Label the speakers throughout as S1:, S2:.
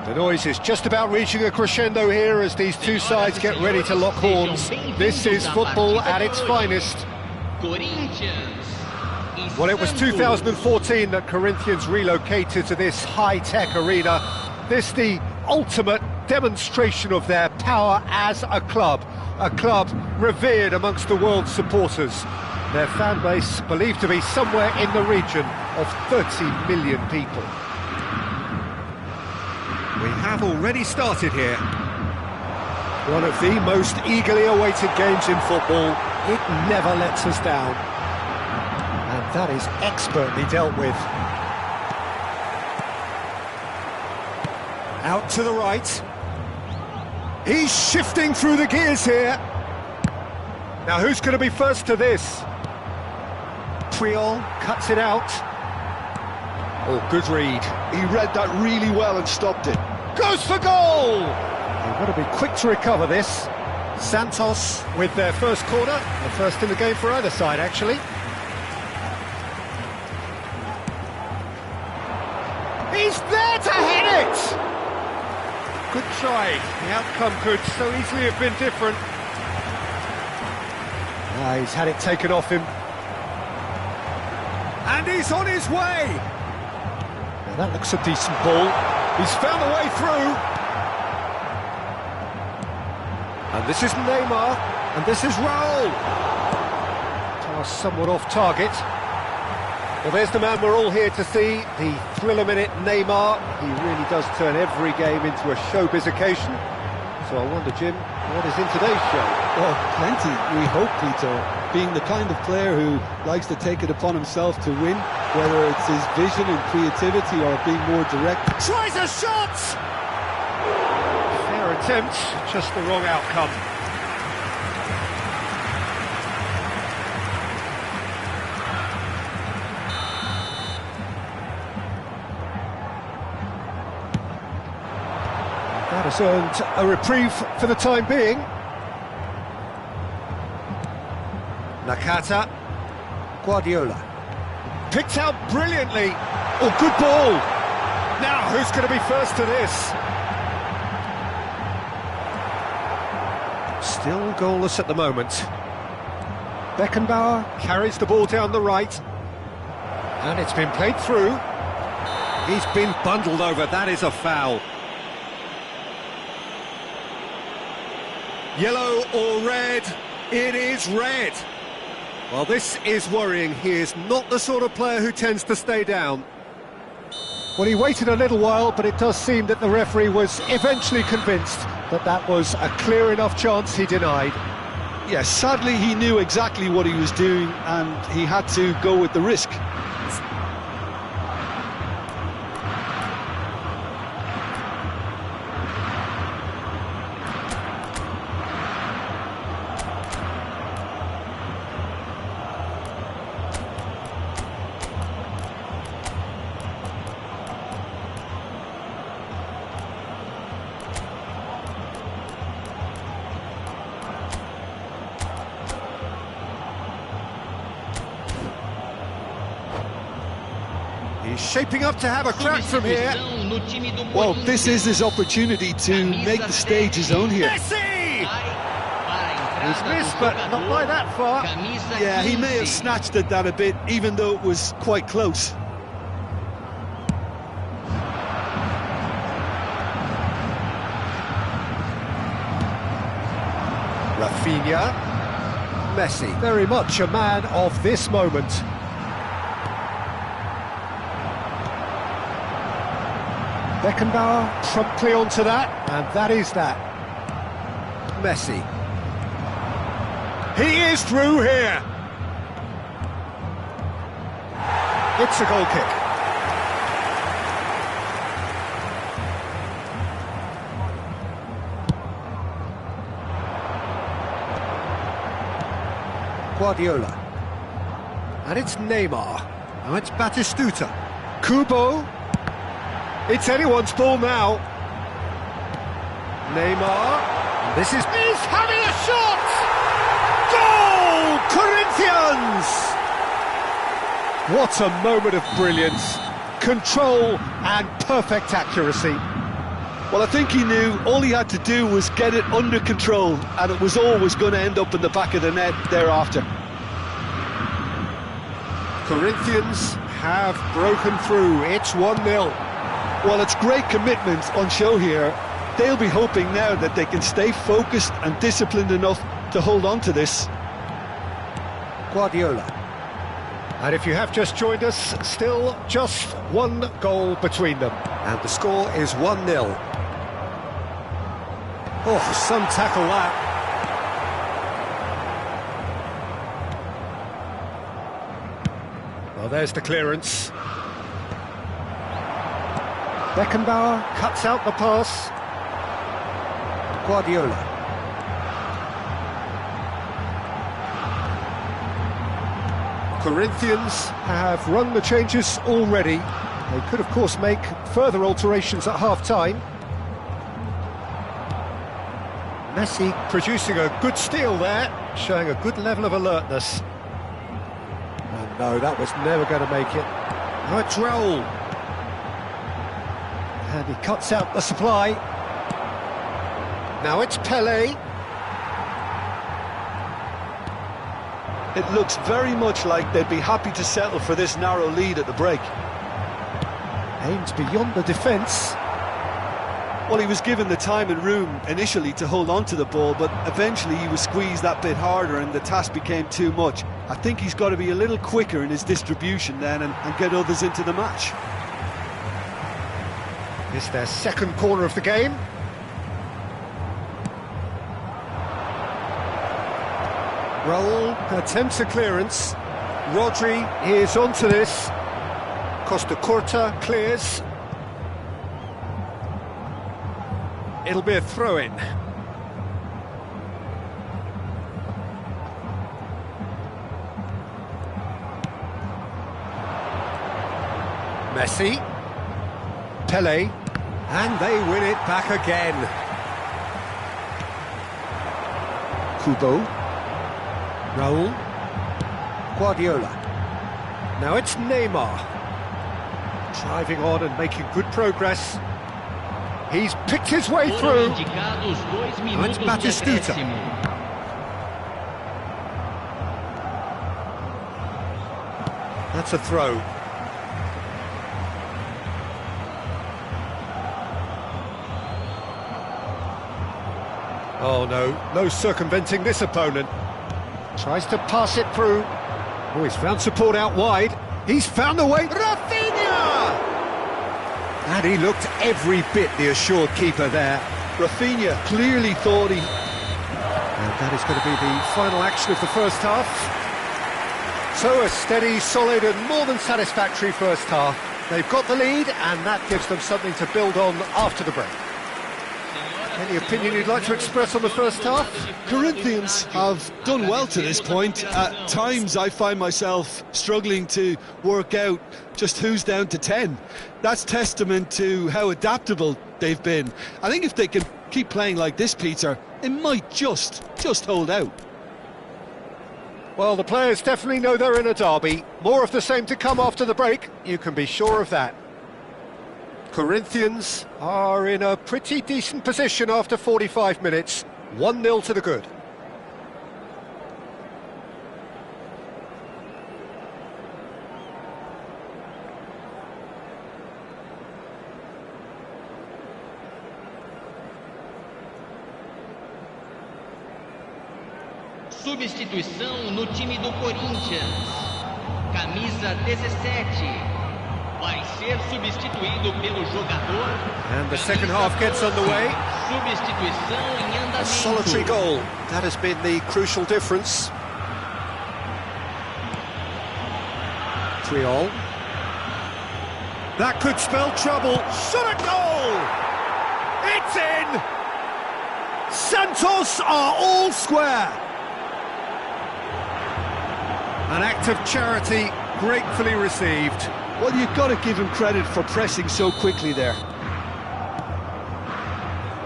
S1: The noise is just about reaching a crescendo here as these two sides get ready to lock horns. This is football at its finest. Well, it was 2014 that Corinthians relocated to this high-tech arena. This the ultimate demonstration of their power as a club revered amongst the world's supporters. Their fan base believed to be somewhere in the region of 30 million people. We have already started here. One of the most eagerly awaited games in football. It never lets us down. And that is expertly dealt with. Out to the right. He's shifting through the gears here. Now who's going to be first to this? Puyol cuts it out. Oh, good read.
S2: He read that really well and stopped it.
S1: Goes for goal! They've got to be quick to recover this. Santos with their first corner. The first in the game for either side, actually. He's there to hit it! Good try. The outcome could so easily have been different. He's had it taken off him. And he's on his way! Now that looks a decent ball. He's found a way through. And this is Neymar. And this is Raul. Pass somewhat off target. Well, there's the man we're all here to see. The thriller-minute Neymar. He really does turn every game into a showbiz occasion. So I wonder, Jim, what is in today's show?
S3: Well, plenty, we hope, Peter. Being the kind of player who likes to take it upon himself to win, whether it's his vision and creativity or being more direct.
S1: Tries a shot! Fair attempt, just the wrong outcome. That has earned a reprieve for the time being. Nakata, Guardiola, picked out brilliantly. Oh, good ball. Now, who's going to be first to this? Still goalless at the moment. Beckenbauer carries the ball down the right. And it's been played through. He's been bundled over, that is a foul. Yellow or red? It is red. Well, this is worrying. He is not the sort of player who tends to stay down. Well, he waited a little while, but it does seem that the referee was eventually convinced that that was a clear enough chance he denied.
S3: Yes, sadly he knew exactly what he was doing and he had to go with the risk.
S1: He's shaping up to have a crack from here.
S3: Well, this is his opportunity to make the stage his own here.
S1: Messi! He's missed, but not by that far.
S3: Yeah, he may have snatched at that a bit, even though it was quite close.
S1: Rafinha, Messi, very much a man of this moment. Beckenbauer promptly onto that, and that is that. Messi. He is through here. It's a goal kick. Guardiola. And it's Neymar. Now it's Batistuta. Kubo. It's anyone's ball now. Neymar. This is... He's having a shot! Goal! Corinthians! What a moment of brilliance. Control and perfect accuracy.
S3: Well, I think he knew all he had to do was get it under control, and it was always going to end up in the back of the net thereafter.
S1: Corinthians have broken through. It's 1-0.
S3: Well, it's great commitment on show here. They'll be hoping now that they can stay focused and disciplined enough to hold on to this.
S1: Guardiola. And if you have just joined us, still just one goal between them. And the score is 1-0. Oh, some tackle that. Well, there's the clearance. Beckenbauer cuts out the pass. Guardiola. Corinthians have run the changes already. They could, of course, make further alterations at half-time. Messi producing a good steal there, showing a good level of alertness. And no, that was never going to make it. Now it's Raul. And he cuts out the supply. Now it's Pelé.
S3: It looks very much like they'd be happy to settle for this narrow lead at the break.
S1: Aims beyond the defence.
S3: Well, he was given the time and room initially to hold on to the ball, but eventually he was squeezed that bit harder and the task became too much. I think he's got to be a little quicker in his distribution then and get others into the match.
S1: It's their second corner of the game. Raul attempts a clearance. Rodri is onto this. Costa Curta clears. It'll be a throw-in. Messi. Pelé. And they win it back again. Kubo. Raul. Guardiola. Now it's Neymar. Driving on and making good progress. He's picked his way through. Now it's Batistuta. That's a throw. Oh no circumventing this opponent. Tries to pass it through. Oh, he's found support out wide. He's found a way. Rafinha! And he looked every bit the assured keeper there.
S3: Rafinha clearly thought he...
S1: And that is going to be the final action of the first half. So a steady, solid and more than satisfactory first half. They've got the lead and that gives them something to build on after the break. Any opinion you'd like to express on the first half?
S3: Corinthians have done well to this point. At times I find myself struggling to work out just who's down to 10. That's testament to how adaptable they've been. I think if they can keep playing like this, Peter, it might just hold out.
S1: Well, the players definitely know they're in a derby. More of the same to come after the break, you can be sure of that. Corinthians are in a pretty decent position after 45 minutes. 1-0 to the good.
S4: Substituição no time do Corinthians. Camisa 17. Vai ser substituído pelo jogador.
S1: And the second half gets underway.
S4: Substituição em andamento.
S1: A solitary goal. That has been the crucial difference. 3-all. That could spell trouble. Shot at goal! It's in! Santos are all square. An act of charity gratefully received.
S3: Well, you've got to give him credit for pressing so quickly there.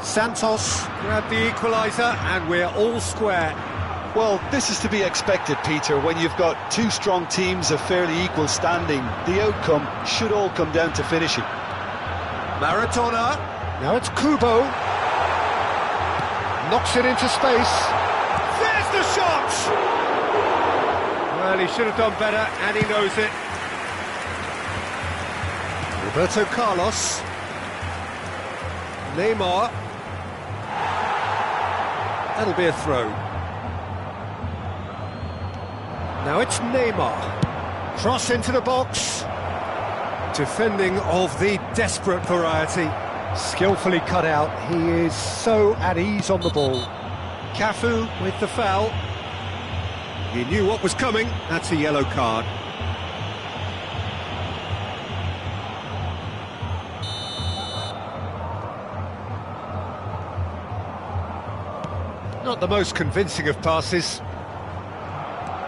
S1: Santos grabbed the equaliser and we're all square.
S3: Well, this is to be expected, Peter. When you've got two strong teams of fairly equal standing, the outcome should all come down to finishing.
S1: Maradona. Now it's Kubo. Knocks it into space. There's the shot! Well, he should have done better, and he knows it. Roberto Carlos. Neymar. That'll be a throw. Now it's Neymar. Cross into the box. Defending of the desperate variety. Skillfully cut out. He is so at ease on the ball. Cafu with the foul. He knew what was coming. That's a yellow card. Not the most convincing of passes.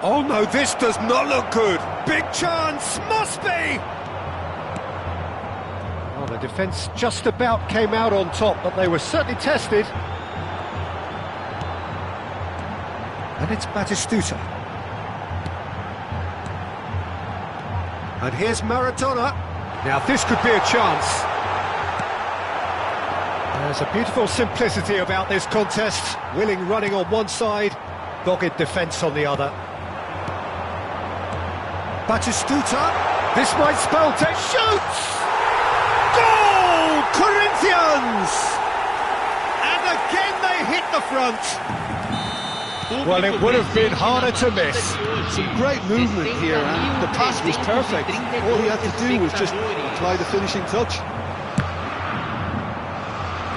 S1: Oh no, this does not look good. Big chance, must be! Well, the defence just about came out on top, but they were certainly tested. And it's Batistuta. And here's Maradona. Now this could be a chance. There's a beautiful simplicity about this contest. Willing running on one side, dogged defence on the other. Batistuta, this might spell death. Shoots! Goal! Corinthians! And again they hit the front. Well, it would have been harder to miss.
S3: Some great movement here, and the pass was perfect. All he had to do was just apply the finishing touch.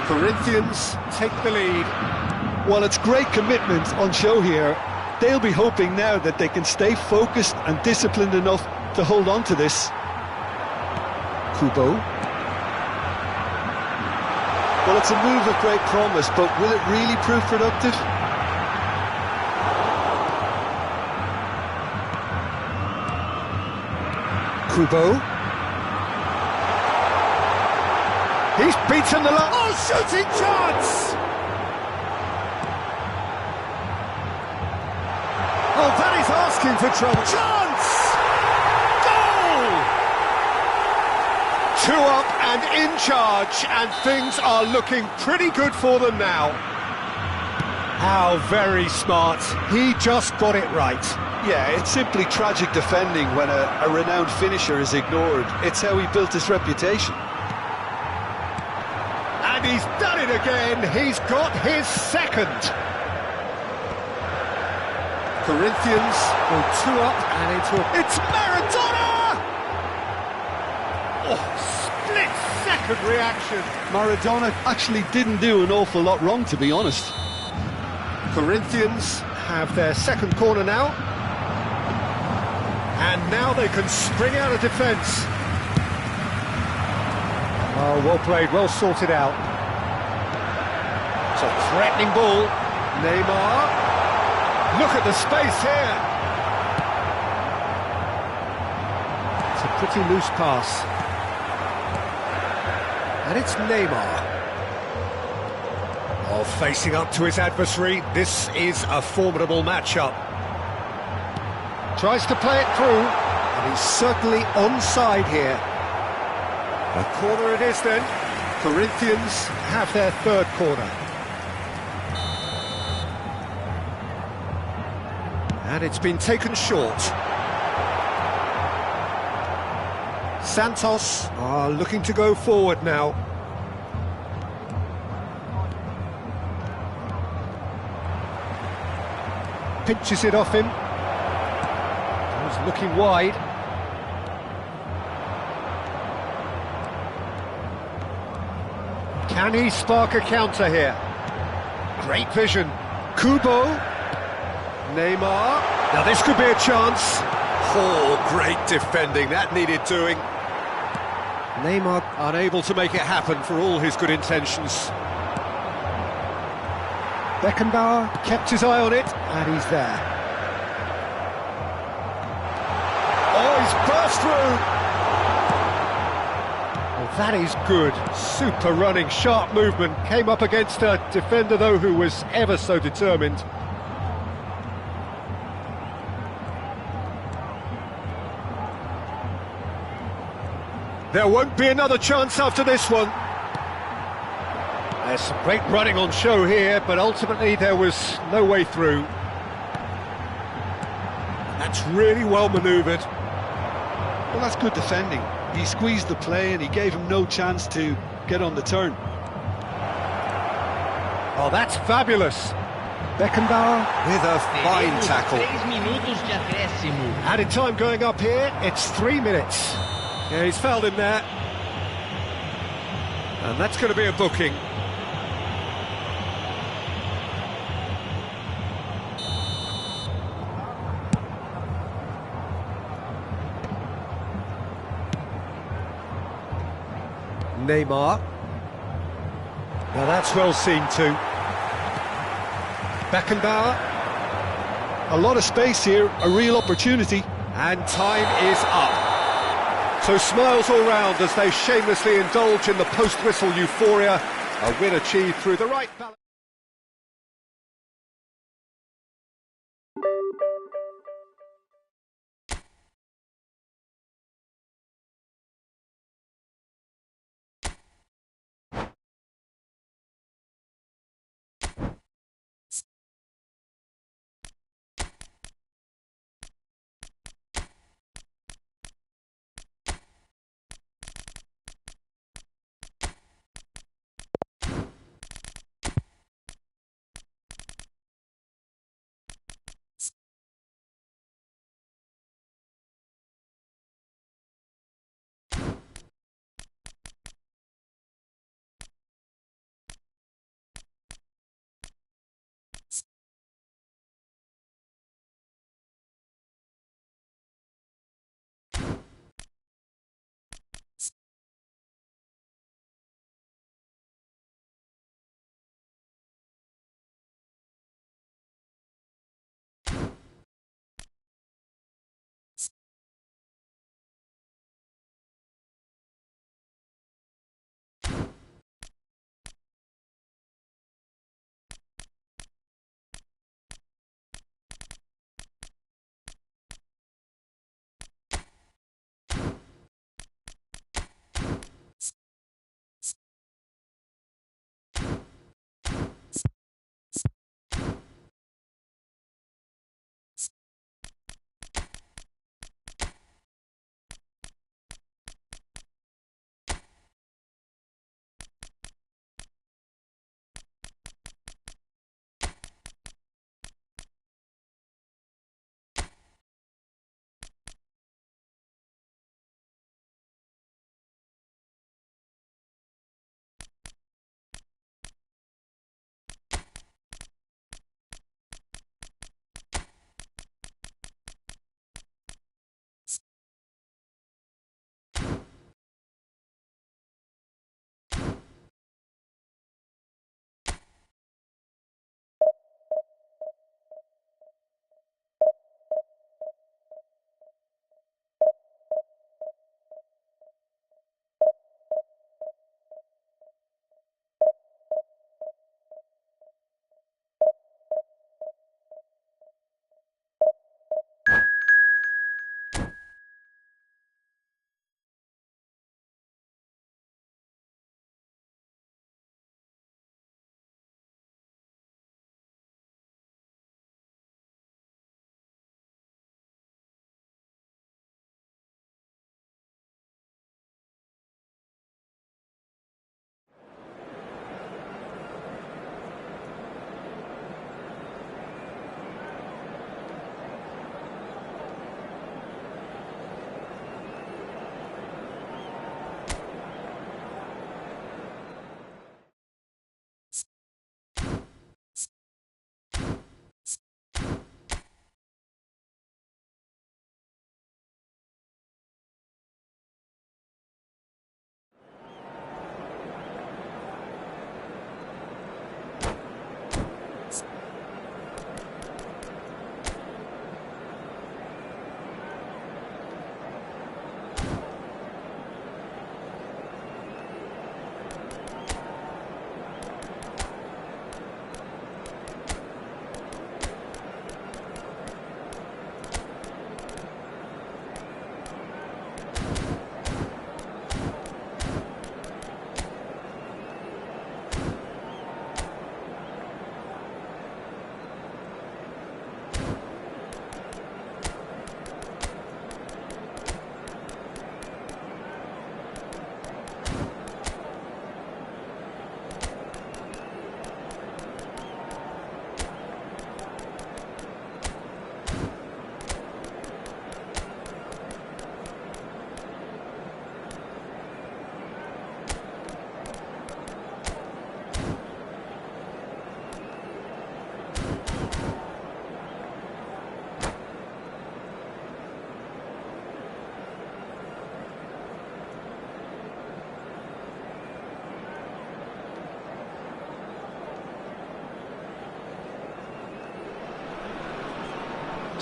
S1: Corinthians take the lead.
S3: Well, it's great commitment on show here. They'll be hoping now that they can stay focused and disciplined enough to hold on to this. Kubo. Well, it's a move of great promise, but will it really prove productive?
S1: Kubo. He's beaten the line. Oh, shooting chance! Oh, that is asking for trouble. Chance! Goal! 2 up and in charge, and things are looking pretty good for them now. How very smart. He just got it right.
S3: Yeah, it's simply tragic defending when a renowned finisher is ignored. It's how he built his reputation.
S1: And he's done it again. He's got his second. Corinthians go 2 up and into a... It's Maradona! Oh, split-second reaction.
S3: Maradona actually didn't do an awful lot wrong, to be honest.
S1: Corinthians have their second corner now. And now they can spring out of defence. Oh, well played, well sorted out. It's a threatening ball. Neymar. Look at the space here. It's a pretty loose pass. And it's Neymar. Oh, facing up to his adversary. This is a formidable matchup. Tries to play it through, and he's certainly onside here. A corner it is then. Corinthians have their third corner. And it's been taken short. Santos are looking to go forward now. Pinches it off him. He's looking wide. Can he spark a counter here? Great vision. Kubo. Neymar. Now this could be a chance. Oh, great defending. That needed doing. Neymar unable to make it happen for all his good intentions. Beckenbauer kept his eye on it, and he's there. Oh, he's burst through! Oh, that is good. Super running, sharp movement. Came up against a defender, though, who was ever so determined. There won't be another chance after this one. There's some great running on show here, but ultimately there was no way through. That's really well manoeuvred.
S3: Well, that's good defending. He squeezed the play and he gave him no chance to get on the turn.
S1: Oh, that's fabulous. Beckenbauer with a fine tackle.
S4: 3 minutos de acréscimo.
S1: Added time going up here, it's 3 minutes. Yeah, he's fouled him there. And that's going to be a booking. Neymar. Now that's well seen too. Beckenbauer.
S3: A lot of space here, a real opportunity.
S1: And time is up. So smiles all round as they shamelessly indulge in the post-whistle euphoria. A win achieved through the right balance.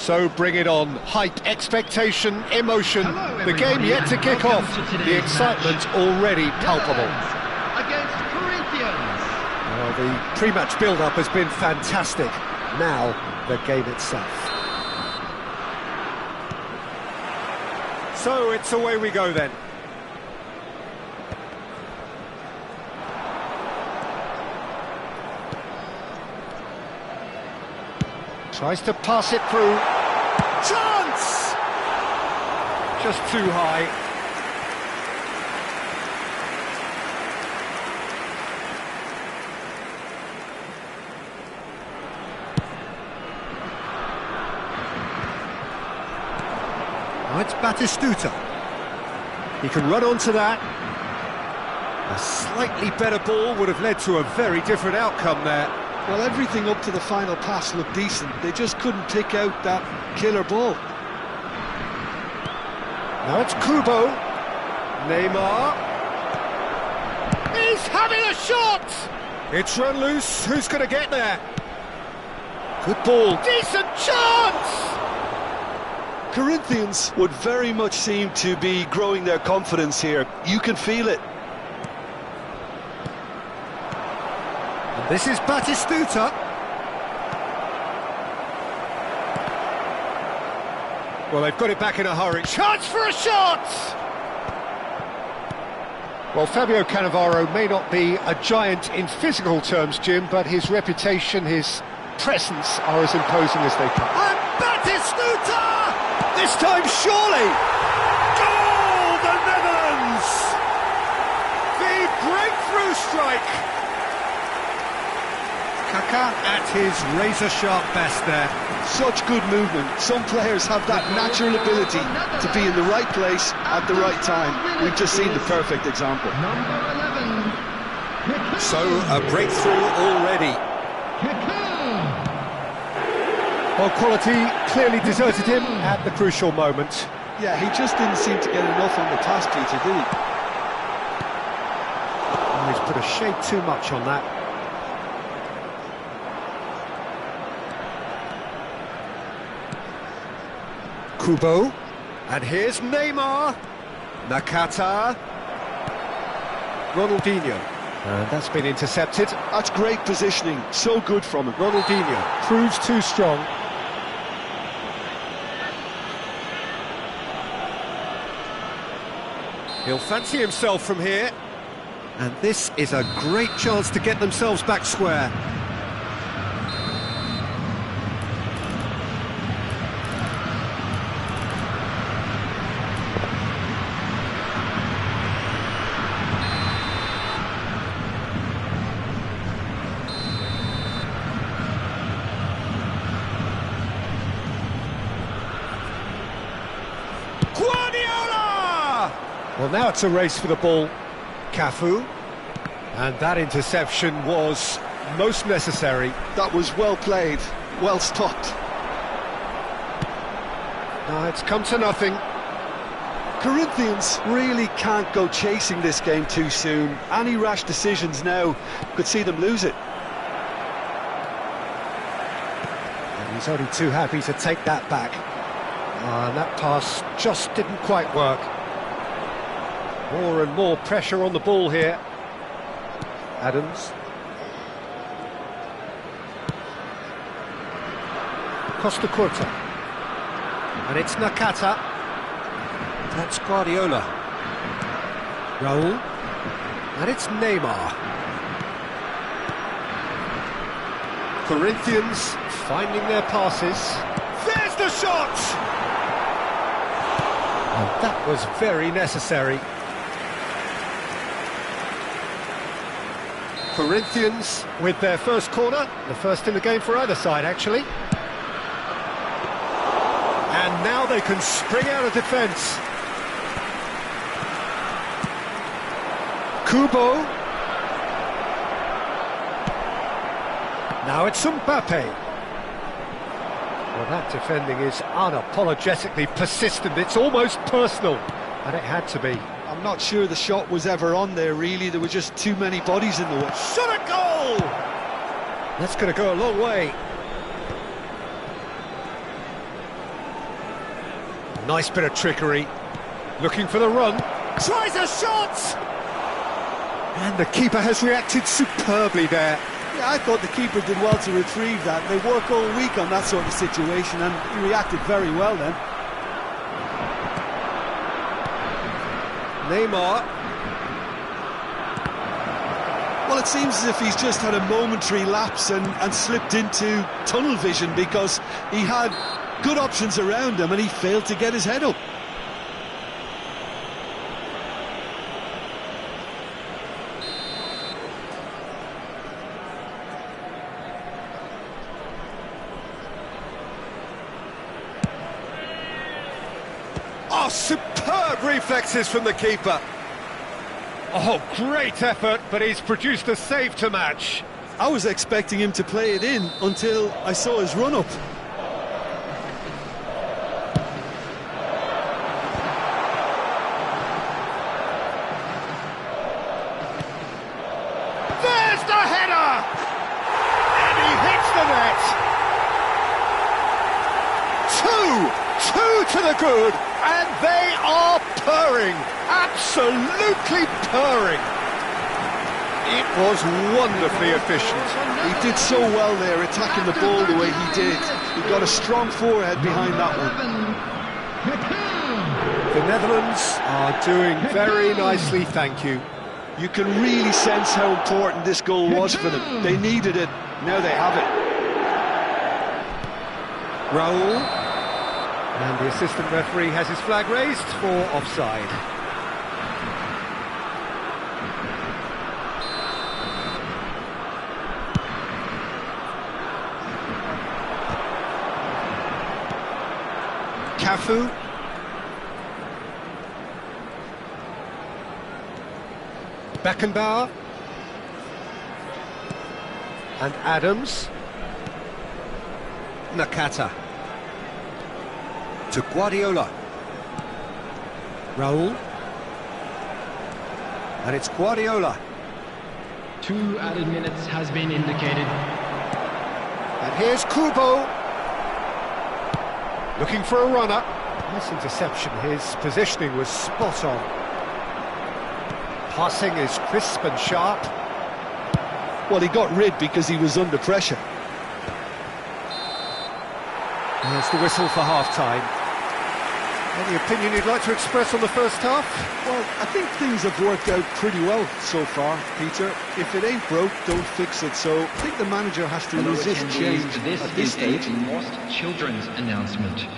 S1: So bring it on. Hype, expectation, emotion. The game yet to kick off. The excitement already palpable.
S4: Against Corinthians.
S1: Well, the pre-match build-up has been fantastic. Now, the game itself. So it's away we go then. Tries to pass it through. Chance! Just too high. Oh, it's Batistuta. He can run onto that. A slightly better ball would have led to a very different outcome there.
S3: Well, everything up to the final pass looked decent. They just couldn't pick out that killer ball.
S1: Now it's Kubo. Neymar. He's having a shot! It's run loose. Who's going to get there? Good ball. Decent chance!
S3: Corinthians would very much seem to be growing their confidence here. You can feel it.
S1: This is Batistuta. Well, they've got it back in a hurry. Chance for a shot! Well, Fabio Cannavaro may not be a giant in physical terms, Jim, but his reputation, his presence are as imposing as they come. And Batistuta! This time, surely! Goal, the Netherlands! The breakthrough strike! Kaka at his razor-sharp best there.
S3: Such good movement. Some players have that natural ability to be in the right place at the right time. We've just seen the perfect example.
S4: Number 11.
S1: So, a breakthrough already. Well, quality clearly deserted him at the crucial moment.
S3: Yeah, he just didn't seem to get enough on the pass, Peter, did he?
S1: Oh, he's put a shade too much on that. Kubo, and here's Neymar, Nakata, Ronaldinho, and that's been intercepted.
S3: That's great positioning, so good from him.
S1: Ronaldinho proves too strong. He'll fancy himself from here, and this is a great chance to get themselves back square. Well, now it's a race for the ball. Cafu. And that interception was most necessary.
S3: That was well played, well stopped.
S1: Now it's come to nothing.
S3: Corinthians really can't go chasing this game too soon. Any rash decisions now could see them lose it.
S1: And he's only too happy to take that back. And that pass just didn't quite work. More and more pressure on the ball here. Adams. Costa Curta. And it's Nakata. That's Guardiola. Raul. And it's Neymar. Corinthians finding their passes. There's the shot! And that was very necessary. Corinthians with their first corner, the first in the game for either side, actually. And now they can spring out of defence. Kubo. Now it's Mbappe. Well, that defending is unapologetically persistent. It's almost personal, and it had to be.
S3: I'm not sure the shot was ever on there, really. There were just too many bodies in the way.
S1: Shot a goal! That's going to go a long way. Nice bit of trickery. Looking for the run. Tries a shot! And the keeper has reacted superbly there.
S3: Yeah, I thought the keeper did well to retrieve that. They work all week on that sort of situation, and he reacted very well then.
S1: Neymar.
S3: Well, it seems as if he's just had a momentary lapse and slipped into tunnel vision, because he had good options around him and he failed to get his head up.
S1: Oh, superb reflexes from the keeper. Oh, great effort, but he's produced a save to match.
S3: I was expecting him to play it in until I saw his run-up.
S1: There's the header! And he hits the net. Two to the good, and they are purring, absolutely purring. It was wonderfully efficient.
S3: He did so well there, attacking the ball the way he did. He got a strong forehead behind that one.
S1: The Netherlands are doing very nicely, thank you.
S3: You can really sense how important this goal was for them. They needed it, now they have it.
S1: Raul. And the assistant referee has his flag raised for offside. Cafu. Beckenbauer. And Adams. Nakata. To Guardiola. Raul. And it's Guardiola.
S5: 2 added minutes has been indicated.
S1: And here's Kubo. Looking for a runner. Nice interception. His positioning was spot on. Passing is crisp and sharp.
S3: Well, he got rid because he was under pressure.
S1: There's the whistle for half-time. Any opinion you'd like to express on the first half?
S3: Well, I think things have worked out pretty well so far, Peter. If it ain't broke, don't fix it. So I think the manager has to resist change at this stage.
S5: This is a Lost Children's announcement.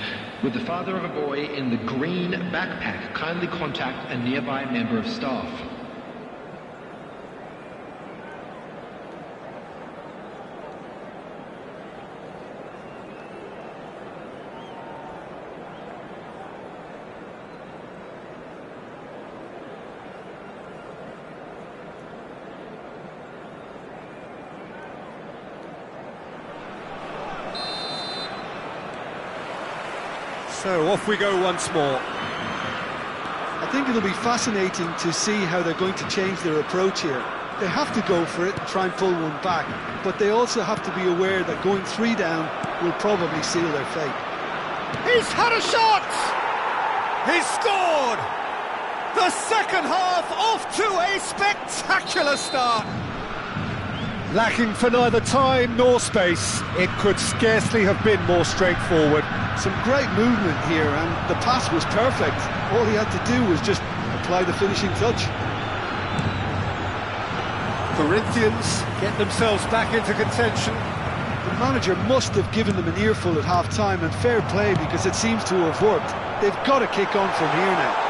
S5: With the father of a boy in the green backpack, kindly contact a nearby member of staff.
S1: So off we go once more.
S3: I think it'll be fascinating to see how they're going to change their approach here. They have to go for it and try and pull one back, but they also have to be aware that going 3 down will probably seal their fate.
S1: He's had a shot! He's scored! The second half off to a spectacular start. Lacking for neither time nor space, it could scarcely have been more straightforward.
S3: Some great movement here, and the pass was perfect. All he had to do was just apply the finishing touch.
S1: Corinthians get themselves back into contention.
S3: The manager must have given them an earful at half-time, and fair play, because it seems to have worked. They've got to kick on from here now.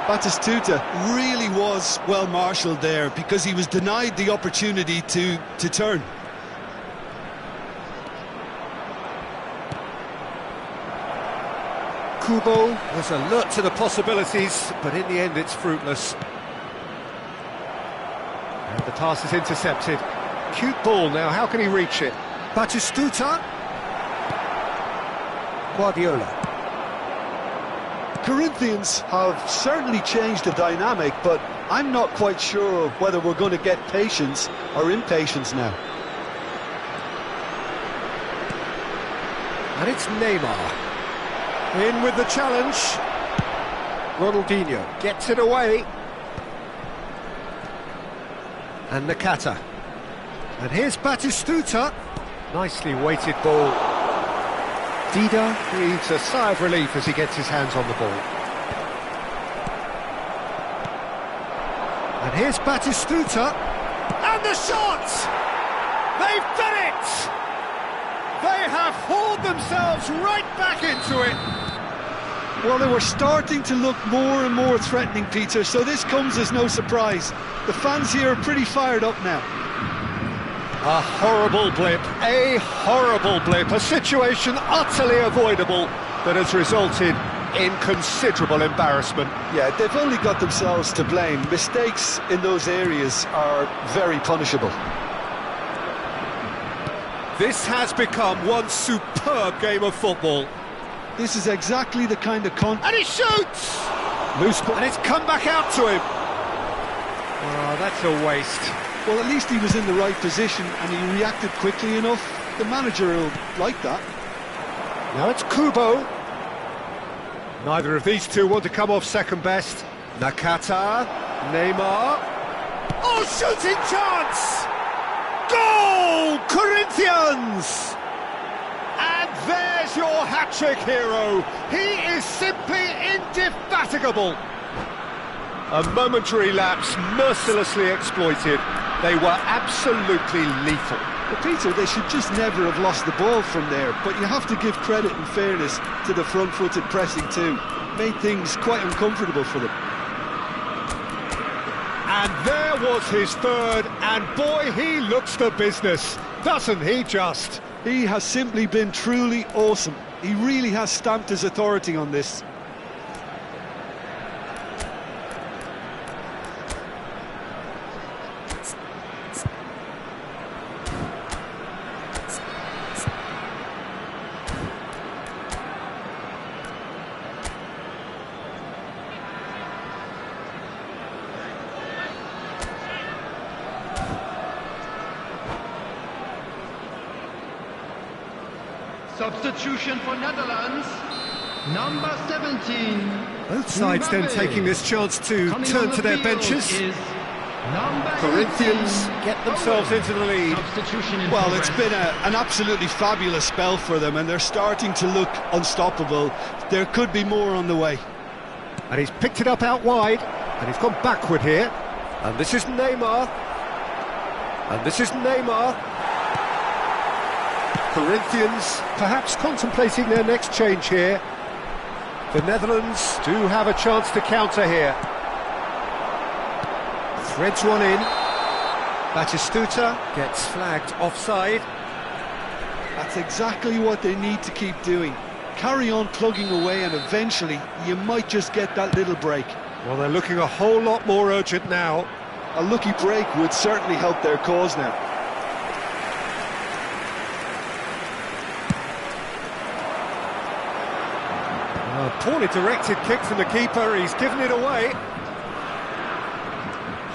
S3: Batistuta really was well marshalled there, because he was denied the opportunity to turn.
S1: Kubo was alert to the possibilities, but in the end it's fruitless. And the pass is intercepted. Cute ball now, how can he reach it? Batistuta. Guardiola.
S3: Corinthians have certainly changed the dynamic, but I'm not quite sure whether we're going to get patience or impatience now.
S1: And it's Neymar. In with the challenge. Ronaldinho gets it away. And Nakata. And here's Batistuta. Nicely weighted ball. Dida breathes a sigh of relief as he gets his hands on the ball. And here's Batistuta. And the shot! They've done it! They have hauled themselves right back into it.
S3: Well, they were starting to look more and more threatening, Peter, so this comes as no surprise. The fans here are pretty fired up now.
S1: A horrible blip, a situation utterly avoidable that has resulted in considerable embarrassment.
S3: Yeah, they've only got themselves to blame. Mistakes in those areas are very punishable.
S1: This has become one superb game of football.
S3: This is exactly the kind of
S1: And he shoots!
S3: loose ball.
S1: And it's come back out to him. Oh, that's a waste.
S3: Well, at least he was in the right position and he reacted quickly enough. The manager will like that.
S1: Now it's Kubo. Neither of these two want to come off second best. Nakata, Neymar. Oh, shooting chance! Goal! Corinthians! And there's your hat-trick hero. He is simply indefatigable. A momentary lapse mercilessly exploited. They were absolutely lethal.
S3: But Peter, they should just never have lost the ball from there, but you have to give credit and fairness to the front-footed pressing too. Made things quite uncomfortable for them.
S1: And there was his third, and boy, he looks the business, doesn't he just?
S3: He has simply been truly awesome. He really has stamped his authority on this.
S4: Substitution for Netherlands, number 17.
S1: Both sides then taking this chance to
S4: Coming
S1: turn
S4: on
S1: to
S4: the
S1: their
S4: field
S1: benches.
S4: is number
S1: Corinthians
S4: 18.
S1: get themselves into the lead.
S4: Substitution in
S3: Well, it's
S4: progress.
S3: been an absolutely fabulous spell for them, and they're starting to look unstoppable. There could be more on the way.
S1: And he's picked it up out wide, and he's gone backward here. And this is Neymar. And this is Neymar. Corinthians perhaps contemplating their next change here. The Netherlands do have a chance to counter here. Threads one in. Batistuta gets flagged offside.
S3: That's exactly what they need to keep doing. Carry on plugging away, and eventually you might just get that little break.
S1: Well, they're looking a whole lot more urgent now.
S3: A lucky break would certainly help their cause now.
S1: A poorly directed kick from the keeper, he's given it away.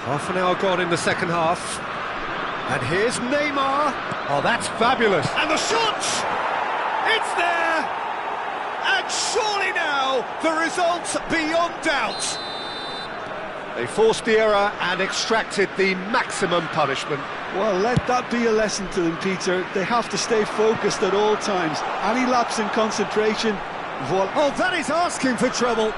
S1: Half an hour gone in the second half. And here's Neymar. Oh, that's fabulous. And the shot! It's there! And surely now, the result's beyond doubt. They forced the error and extracted the maximum punishment.
S3: Well, let that be a lesson to them, Peter. They have to stay focused at all times. Any lapse in concentration, voila.
S1: Oh, that is asking for trouble.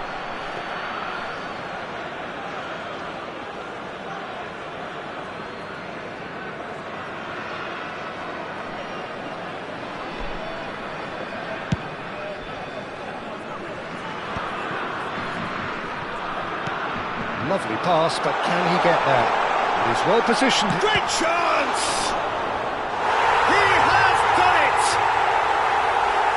S1: Lovely pass, but can he get there? He's well positioned. Great chance! He has done it!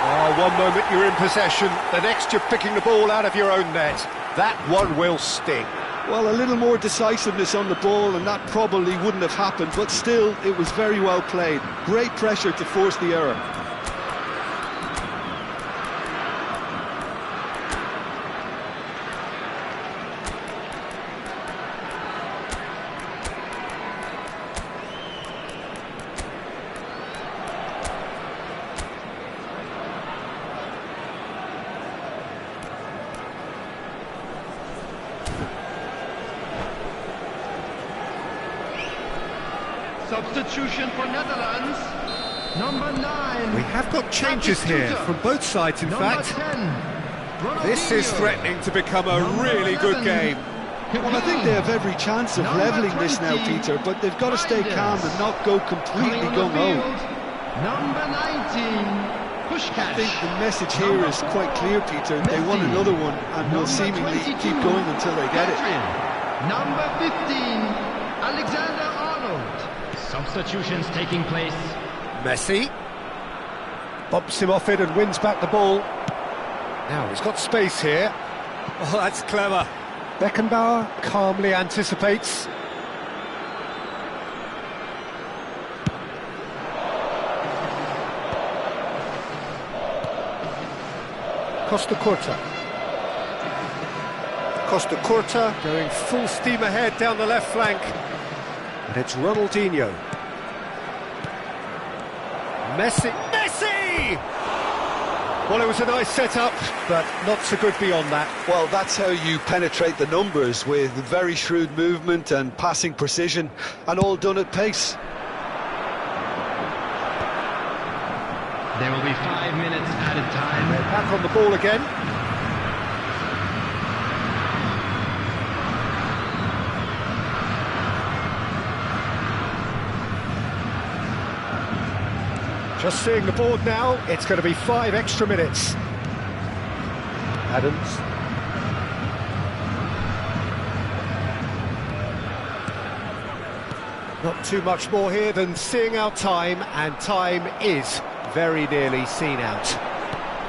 S1: Oh, one moment you're in possession, the next you're picking the ball out of your own net. That one will sting.
S3: Well, a little more decisiveness on the ball and that probably wouldn't have happened, but still, it was very well played. Great pressure to force the error.
S4: Substitution for Netherlands. Number 9.
S1: We have got changes here from both sides, in
S4: Number
S1: fact.
S4: 10.
S1: This is
S4: Ronaldinho.
S1: threatening to become a
S4: Number
S1: really good
S4: 11.
S1: game.
S3: Well, I think they have every chance of
S4: Number
S3: levelling this now,
S4: 20,
S3: Peter, but they've got to stay calm and not go completely
S4: Coming on the
S3: gung-ho.
S4: field, Number 19. Pushkash.
S3: I think the message here is quite clear, Peter. They want
S4: Messi.
S3: another one and will
S4: Number
S3: seemingly
S4: 22,
S3: keep going until they get it.
S4: Pedri. Number 15. Alexander-Arnold. Substitutions taking place.
S1: Messi bumps him off it and wins back the ball. Now he's got space here. Oh, that's clever. Beckenbauer calmly anticipates. Costa Curta. Costa Curta going full steam ahead down the left flank. And it's Ronaldinho. Messi. Messi! Well, it was a nice setup, but not so good beyond that.
S3: Well, that's how you penetrate the numbers, with very shrewd movement and passing precision, and all done at pace.
S4: There will be 5 minutes added time.
S1: They're back on the ball again. Just seeing the board now, it's going to be 5 extra minutes. Adams. Not too much more here than seeing out time, and time is very nearly seen out.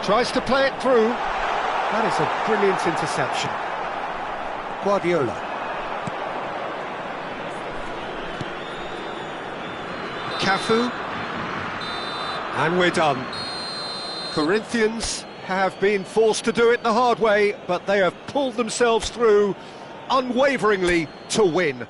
S1: Tries to play it through. That is a brilliant interception. Guardiola. Cafu. And we're done. Corinthians have been forced to do it the hard way, but they have pulled themselves through unwaveringly to win.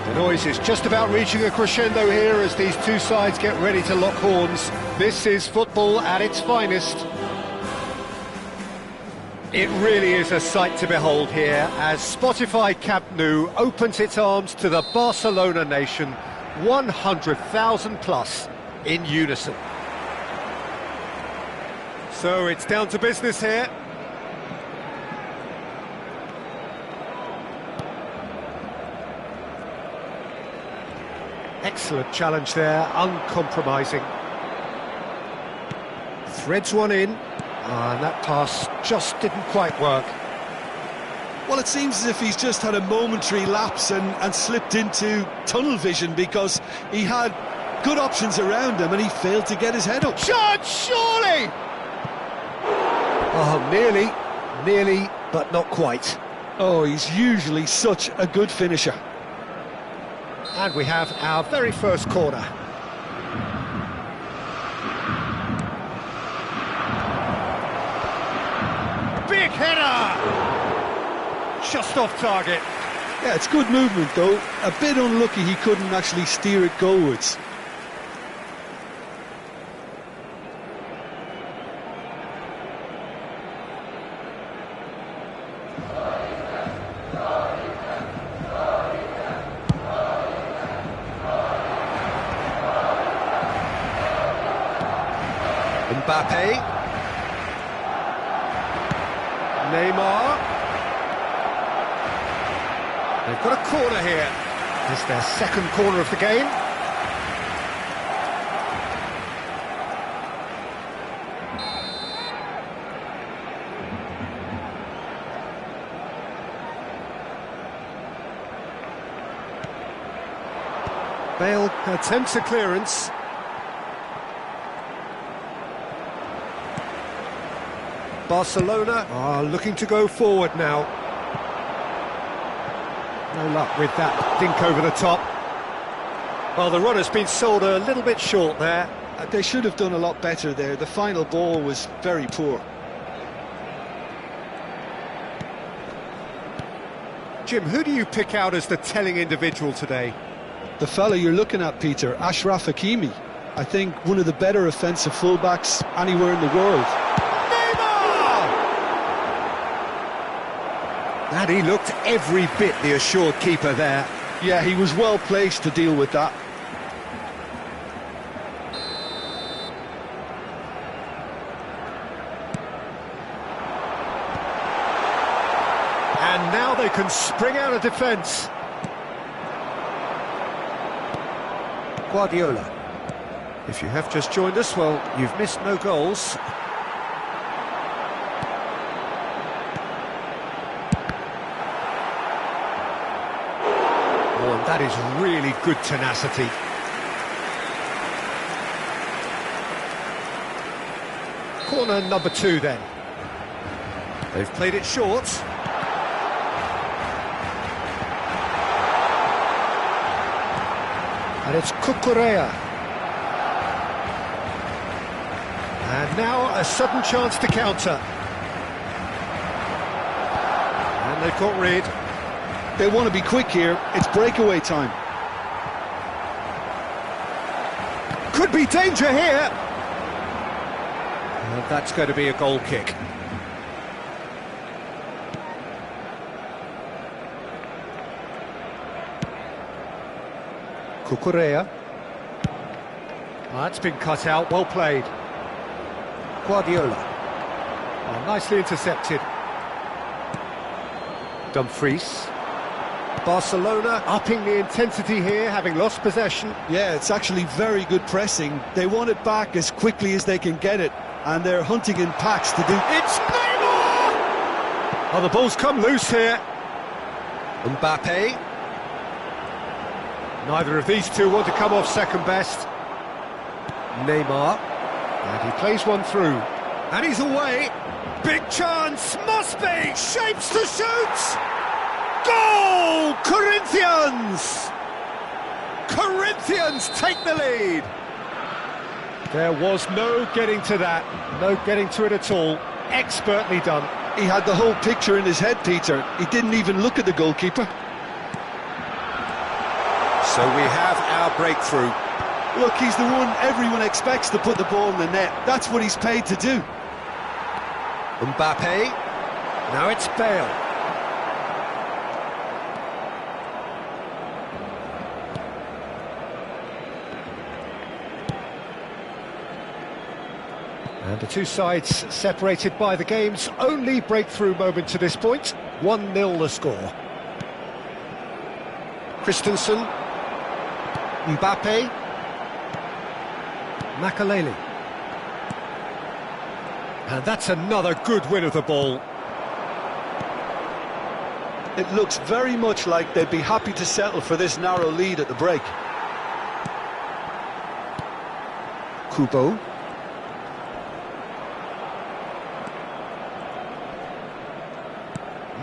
S1: The noise is just about reaching a crescendo here as these two sides get ready to lock horns. This is football at its finest. It really is a sight to behold here as Spotify Camp Nou opens its arms to the Barcelona nation, 100,000 plus in unison. So it's down to business here. Excellent challenge there, uncompromising. Threads one in, and that pass just didn't quite work.
S3: Well, it seems as if he's just had a momentary lapse and slipped into tunnel vision because he had good options around him and he failed to get his head up.
S1: Shot, surely! Oh, nearly, but not quite.
S3: Oh, he's usually such a good finisher.
S1: And we have our very first corner. Big header! Just off target.
S3: Yeah, it's good movement though. A bit unlucky he couldn't actually steer it goalwards.
S1: Mbappe. Neymar. They've got a corner here. This is their second corner of the game. Bale attempts a clearance. Barcelona are looking to go forward now. No luck with that dink over the top. Well, the runner's been sold a little bit short there.
S3: They should have done a lot better there. The final ball was very poor.
S1: Jim, who do you pick out as the telling individual today?
S3: The fella you're looking at, Peter, Ashraf Hakimi. I think one of the better offensive fullbacks anywhere in the world.
S1: And he looked every bit the assured keeper there.
S3: Yeah, he was well placed to deal with that.
S1: And now they can spring out of defence. Guardiola. If you have just joined us, well, you've missed no goals. That is really good tenacity. Corner number 2 then. They've played it short. And it's Cucurella. And now a sudden chance to counter. And they've got rid.
S3: They want to be quick here. It's breakaway time.
S1: Could be danger here. And that's going to be a goal kick. Cucurella. That's been cut out. Well played. Guardiola. Oh, nicely intercepted. Dumfries. Barcelona upping the intensity here, having lost possession.
S3: Yeah, it's actually very good pressing. They want it back as quickly as they can get it, and they're hunting in packs to do...
S1: It's Neymar! Oh, the ball's come loose here. Mbappe. Neither of these two want to come off second best. Neymar. And he plays one through. And he's away. Big chance, must be! Shapes to shoot! Goal! Corinthians! Corinthians take the lead! There was no getting to that, no getting to it at all. Expertly done.
S3: He had the whole picture in his head, Peter. He didn't even look at the goalkeeper.
S1: So we have our breakthrough.
S3: Look, he's the one everyone expects to put the ball in the net. That's what he's paid to do.
S1: Mbappe. Now it's Bale. And the two sides separated by the game's only breakthrough moment to this point. 1-0 the score. Christensen. Mbappe. Makaleli. And that's another good win of the ball.
S3: It looks very much like they'd be happy to settle for this narrow lead at the break.
S1: Kubo.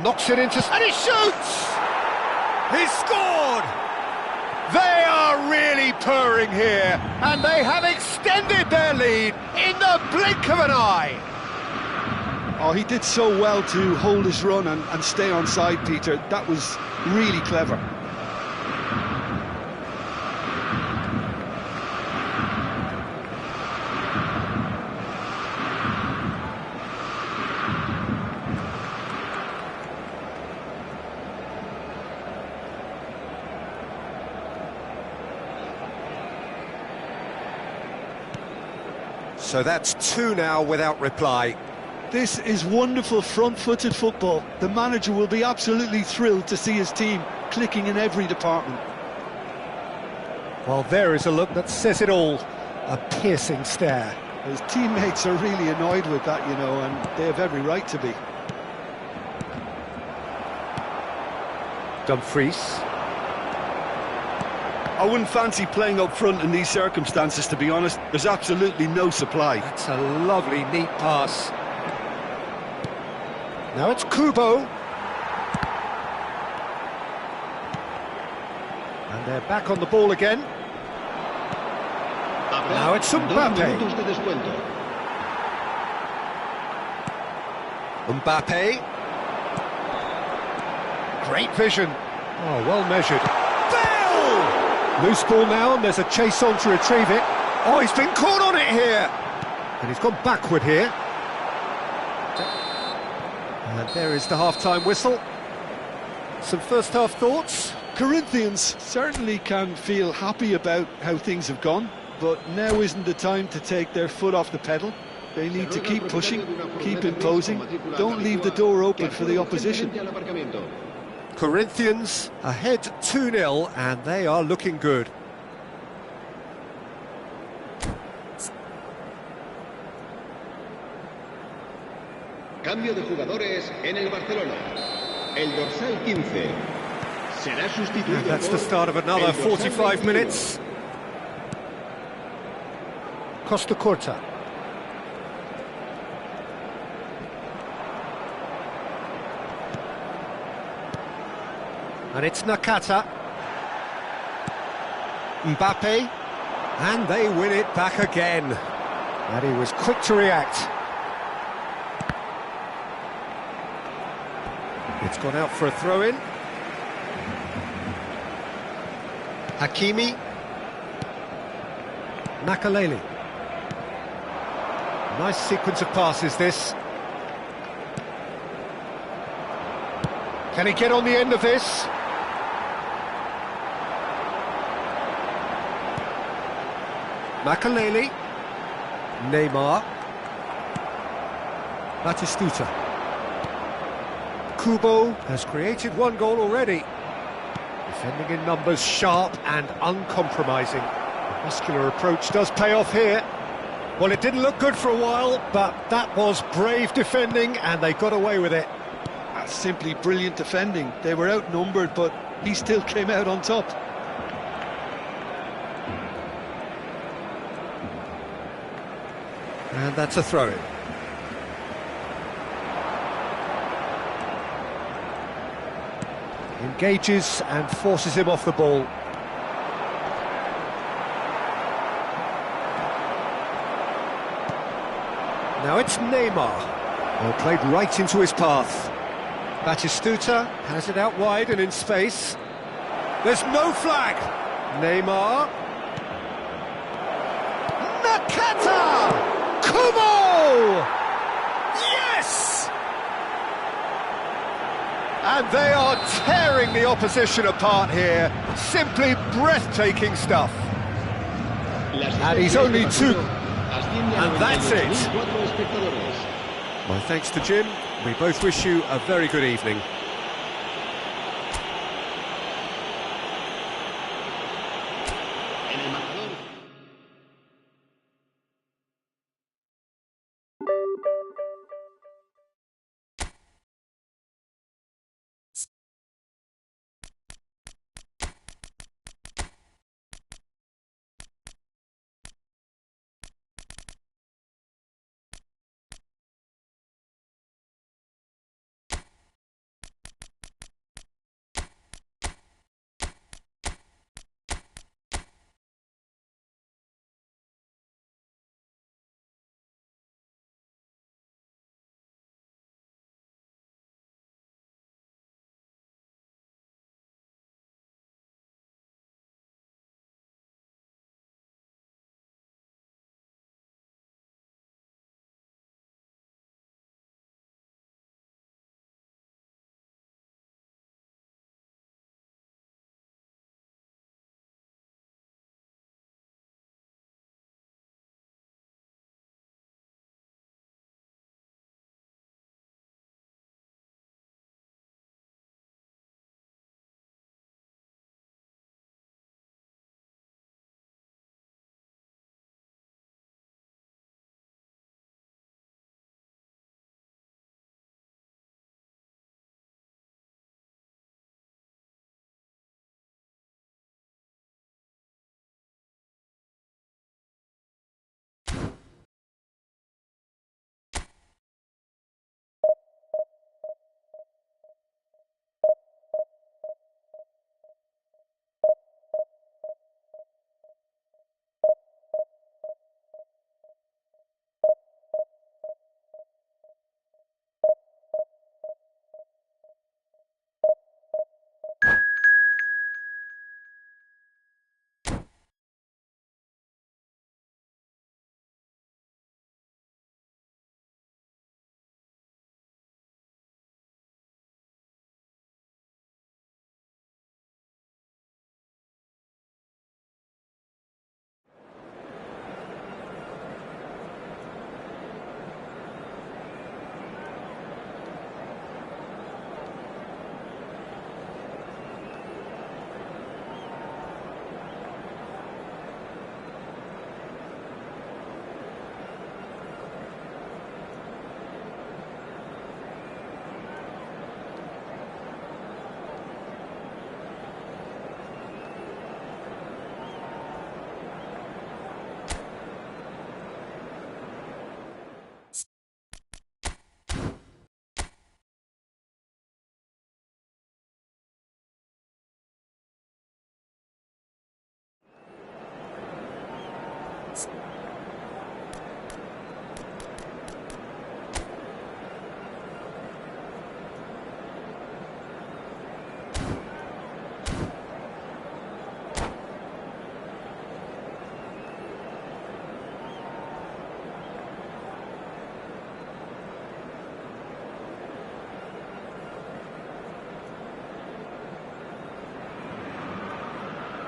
S1: Knocks it into... and he shoots! He scored! They are really purring here, and they have extended their lead in the blink of an eye.
S3: Oh, he did so well to hold his run and stay on side, Peter. That was really clever.
S1: So that's 2 now without reply.
S3: This is wonderful front-footed football. The manager will be absolutely thrilled to see his team clicking in every department.
S1: Well, there is a look that says it all. A piercing stare.
S3: His teammates are really annoyed with that, you know, and they have every right to be.
S1: Dumfries.
S3: I wouldn't fancy playing up front in these circumstances, to be honest. There's absolutely no supply.
S1: That's a lovely, neat pass. Now it's Kubo. And they're back on the ball again. Now it's Mbappe. Mbappe. Great vision. Oh, well measured. Bale! Loose ball now, and there's a chase on to retrieve it. Oh, he's been caught on it here! And he's gone backward here. And there is the half-time whistle. Some first-half thoughts?
S3: Corinthians certainly can feel happy about how things have gone, but now isn't the time to take their foot off the pedal. They need to keep pushing, keep imposing, don't leave the door open for the opposition.
S1: Corinthians ahead 2-0, and they are looking good.
S6: Cambio de jugadores en el Barcelona. El dorsal 15 será sustituido.
S1: And that's the start of another 45 minutes. Costa Corta. And it's Nakata. Mbappe. And they win it back again. And he was quick to react. It's gone out for a throw-in. Hakimi. Makaleli. Nice sequence of passes, this. Can he get on the end of this? Makaleli. Neymar. Batistuta. Kubo has created one goal already. Defending in numbers, sharp and uncompromising. The muscular approach does pay off here. Well, it didn't look good for a while, but that was brave defending and they got away with it.
S3: That's simply brilliant defending. They were outnumbered, but he still came out on top.
S1: And that's a throw-in. Engages and forces him off the ball. Now it's Neymar. Well, played right into his path. Batistuta has it out wide and in space. There's no flag. Neymar. Nakata! Kumo! Yes! And they are tearing the opposition apart here. Simply breathtaking stuff. And he's only two. And that's it. My thanks to Jim. We both wish you a very good evening.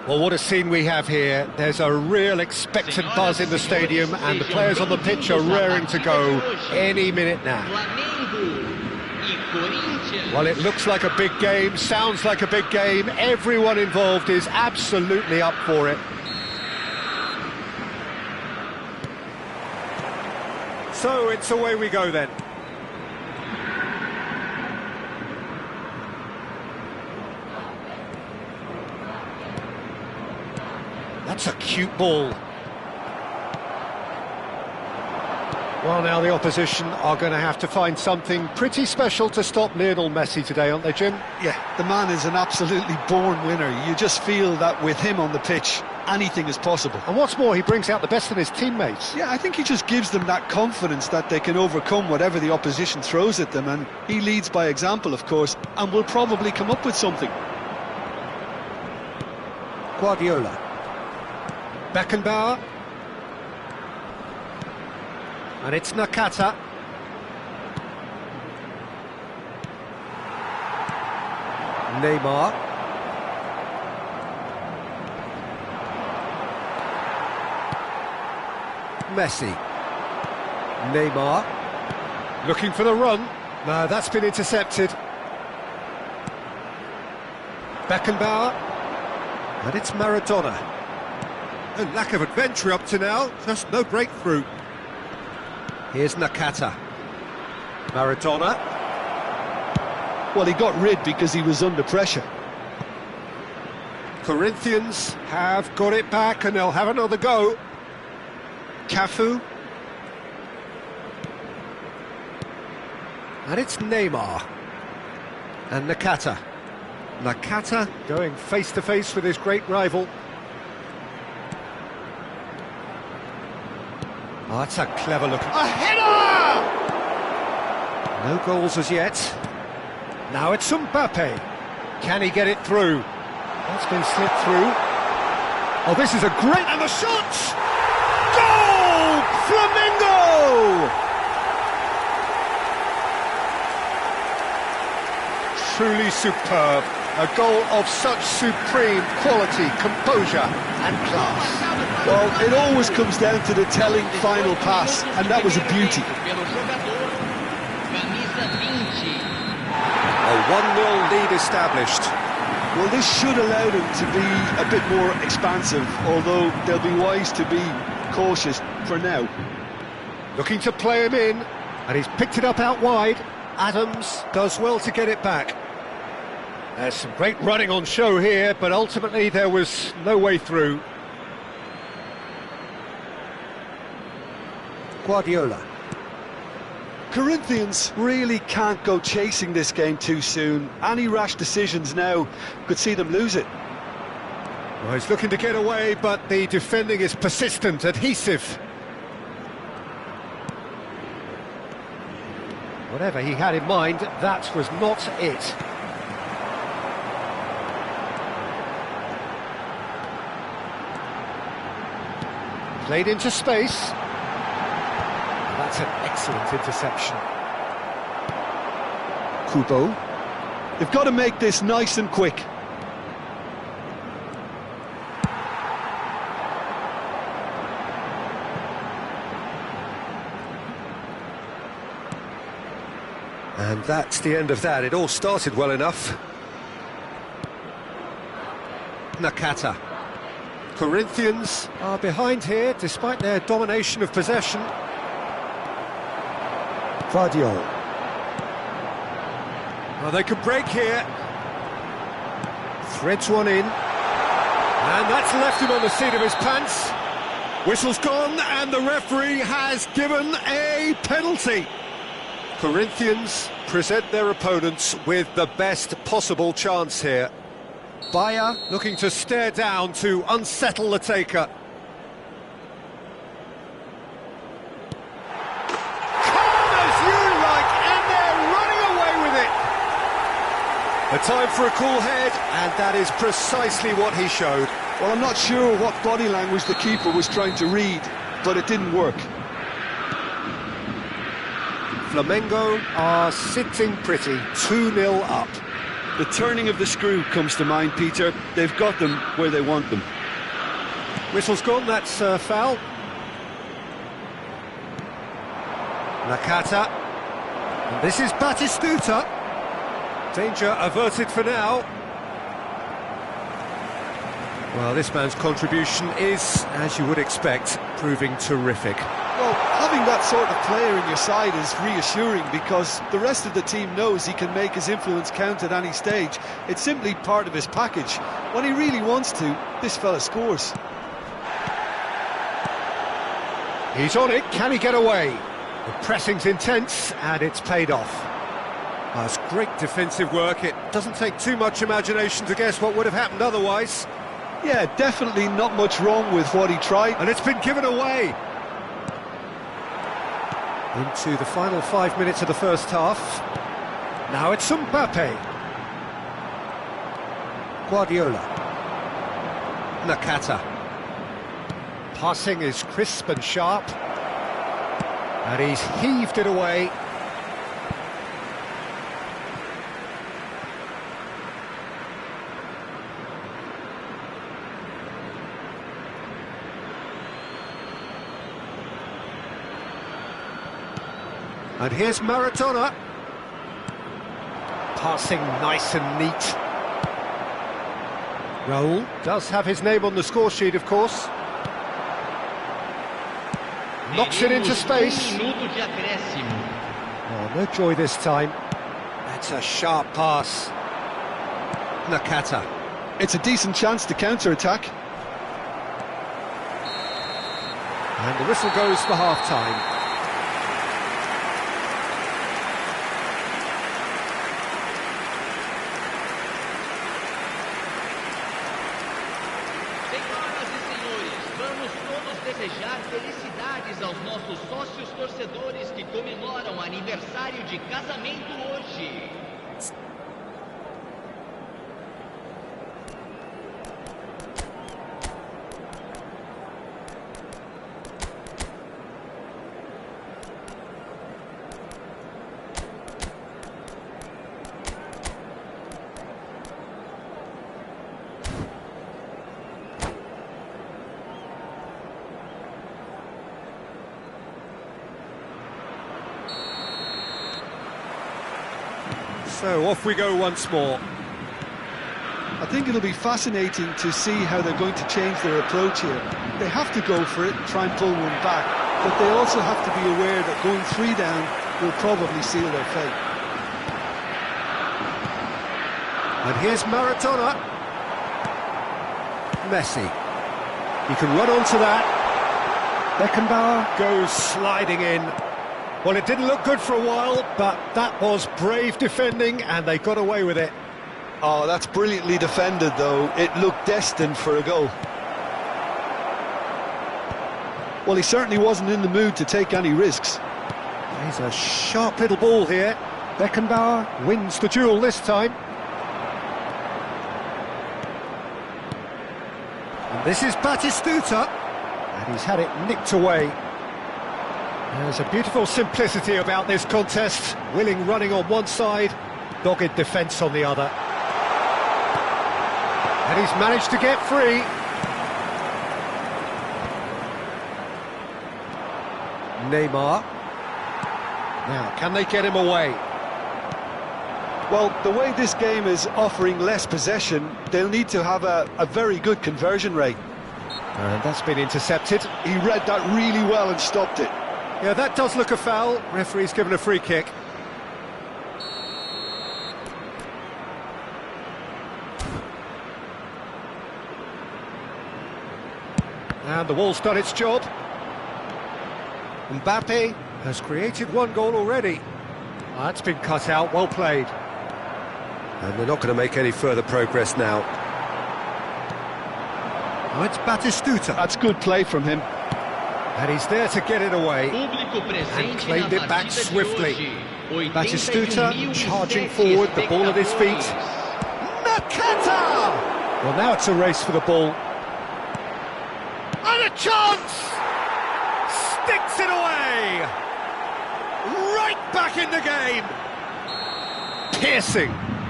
S1: Well, what a scene we have here. There's a real expectant buzz in the stadium, and the players on the pitch are raring to go any minute now. Well, it looks like a big game, sounds like a big game. Everyone involved is absolutely up for it. So it's away we go then. That's a cute ball. Well, now the opposition are going to have to find something pretty special to stop Lionel Messi today, aren't they, Jim?
S3: Yeah, the man is an absolutely born winner. You just feel that with him on the pitch, anything is possible.
S1: And what's more, he brings out the best in his teammates.
S3: Yeah, I think he just gives them that confidence that they can overcome whatever the opposition throws at them, and he leads by example, of course, and will probably come up with something.
S1: Guardiola. Beckenbauer. And it's Nakata. Neymar. Messi. Neymar. Looking for the run. No, that's been intercepted. Beckenbauer. And it's Maradona. A lack of adventure up to now, just no breakthrough. Here's Nakata. Maradona.
S3: Well, he got rid because he was under pressure.
S1: Corinthians have got it back and they'll have another go. Cafu. And it's Neymar. And Nakata. Nakata going face-to-face with his great rival. Oh, that's a clever look. A header! No goals as yet. Now it's Mbappe. Can he get it through? That's been slipped through. Oh, this is a great... And the shot! Goal! Flamengo! Truly superb. A goal of such supreme quality, composure and class.
S3: Well, it always comes down to the telling final pass, and that was a beauty.
S1: A 1-0 lead established.
S3: Well, this should allow them to be a bit more expansive, although they'll be wise to be cautious for now.
S1: Looking to play him in, and he's picked it up out wide. Adams does well to get it back. There's some great running on show here, but ultimately there was no way through. Guardiola.
S3: Corinthians really can't go chasing this game too soon. Any rash decisions now could see them lose it.
S1: Well, he's looking to get away, but the defending is persistent, adhesive. Whatever he had in mind, that was not it. Played into space. That's an excellent interception.
S3: Kubo. They've got to make this nice and quick.
S1: And that's the end of that. It all started well enough. Nakata. Corinthians are behind here, despite their domination of possession. Vardiol. Well, they could break here. Threads one in. And that's left him on the seat of his pants. Whistle's gone, and the referee has given a penalty. Corinthians present their opponents with the best possible chance here. Bayer looking to stare down to unsettle the taker. Calm as you like, and they're running away with it. A time for a cool head, and that is precisely what he showed.
S3: Well, I'm not sure what body language the keeper was trying to read, but it didn't work.
S1: Flamengo are sitting pretty, 2-0 up.
S3: The turning of the screw comes to mind, Peter. They've got them where they want them.
S1: Whistle's gone, that's foul. Nakata. And this is Batistuta. Danger averted for now. Well, this man's contribution is, as you would expect, proving terrific.
S3: Well, having that sort of player in your side is reassuring because the rest of the team knows he can make his influence count at any stage. It's simply part of his package. When he really wants to, this fella scores.
S1: He's on it, can he get away? The pressing's intense, and it's paid off. That's great defensive work. It doesn't take too much imagination to guess what would have happened otherwise.
S3: Yeah, definitely not much wrong with what he tried.
S1: And it's been given away. Into the final 5 minutes of the first half. Now it's Mbappe. Guardiola. Nakata. Passing is crisp and sharp. And he's heaved it away. And here's Maradona. Passing nice and neat. Raul does have his name on the score sheet, of course. Knocks it into space. Oh, no joy this time. That's a sharp pass. Nakata.
S3: It's a decent chance to counter-attack.
S1: And the whistle goes for half-time.
S7: Desejar felicidades aos nossos sócios torcedores que comemoram aniversário de casamento hoje.
S1: So off we go once more.
S3: I think it'll be fascinating to see how they're going to change their approach here. They have to go for it and try and pull one back, but they also have to be aware that going 3 down will probably seal their fate.
S1: And here's Maradona. Messi. He can run onto that. Beckenbauer goes sliding in. Well, it didn't look good for a while, but that was brave defending, and they got away with it.
S3: Oh, that's brilliantly defended, though. It looked destined for a goal. Well, he certainly wasn't in the mood to take any risks.
S1: He's a sharp little ball here. Beckenbauer wins the duel this time. And this is Batistuta, and he's had it nicked away. There's a beautiful simplicity about this contest. Willing running on one side, dogged defence on the other. And he's managed to get free. Neymar. Now, can they get him away?
S3: Well, the way this game is offering less possession, they'll need to have a very good conversion rate.
S1: And that's been intercepted.
S3: He read that really well and stopped it.
S1: Yeah, that does look a foul. Referee's given a free kick. And the wall's done its job. Mbappe has created 1 goal already. That's been cut out, well played. And they're not going to make any further progress now. Oh, it's Batistuta.
S3: That's good play from him.
S1: And he's there to get it away, and claimed it back swiftly. Batistuta charging forward, the ball at his feet. Nakata! Well, now it's a race for the ball. And a chance! Sticks it away! Right back in the game!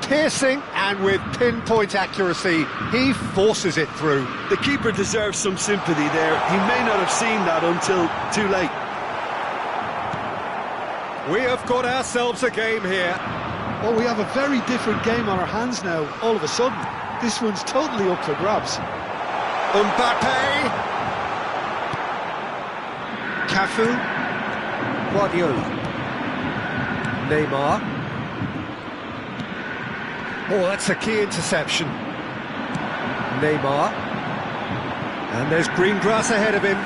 S1: Piercing, and with pinpoint accuracy, he forces it through.
S3: The keeper deserves some sympathy there. He may not have seen that until too late.
S1: We have got ourselves a game here.
S3: Well, we have a very different game on our hands now, all of a sudden. This one's totally up for grabs.
S1: Mbappe. Cafu. Guardiola. Neymar. Oh, that's a key interception. Neymar. And there's green grass ahead of him.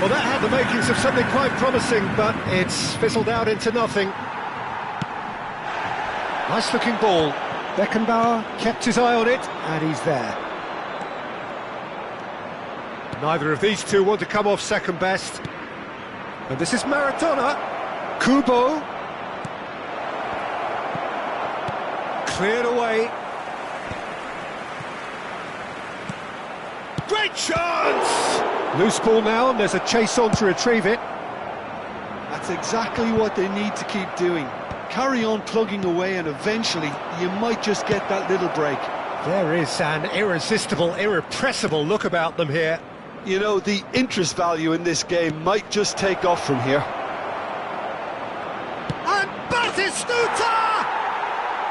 S1: Well, that had the makings of something quite promising, but it's fizzled out into nothing. Nice looking ball. Beckenbauer kept his eye on it, and he's there. Neither of these two want to come off second best. And this is Maradona. Kubo. Cleared away. Great chance! Loose ball now, and there's a chase on to retrieve it.
S3: That's exactly what they need to keep doing. Carry on plugging away, and eventually you might just get that little break.
S1: There is an irresistible, irrepressible look about them here.
S3: You know, the interest value in this game might just take off from here.
S1: And Batistuta!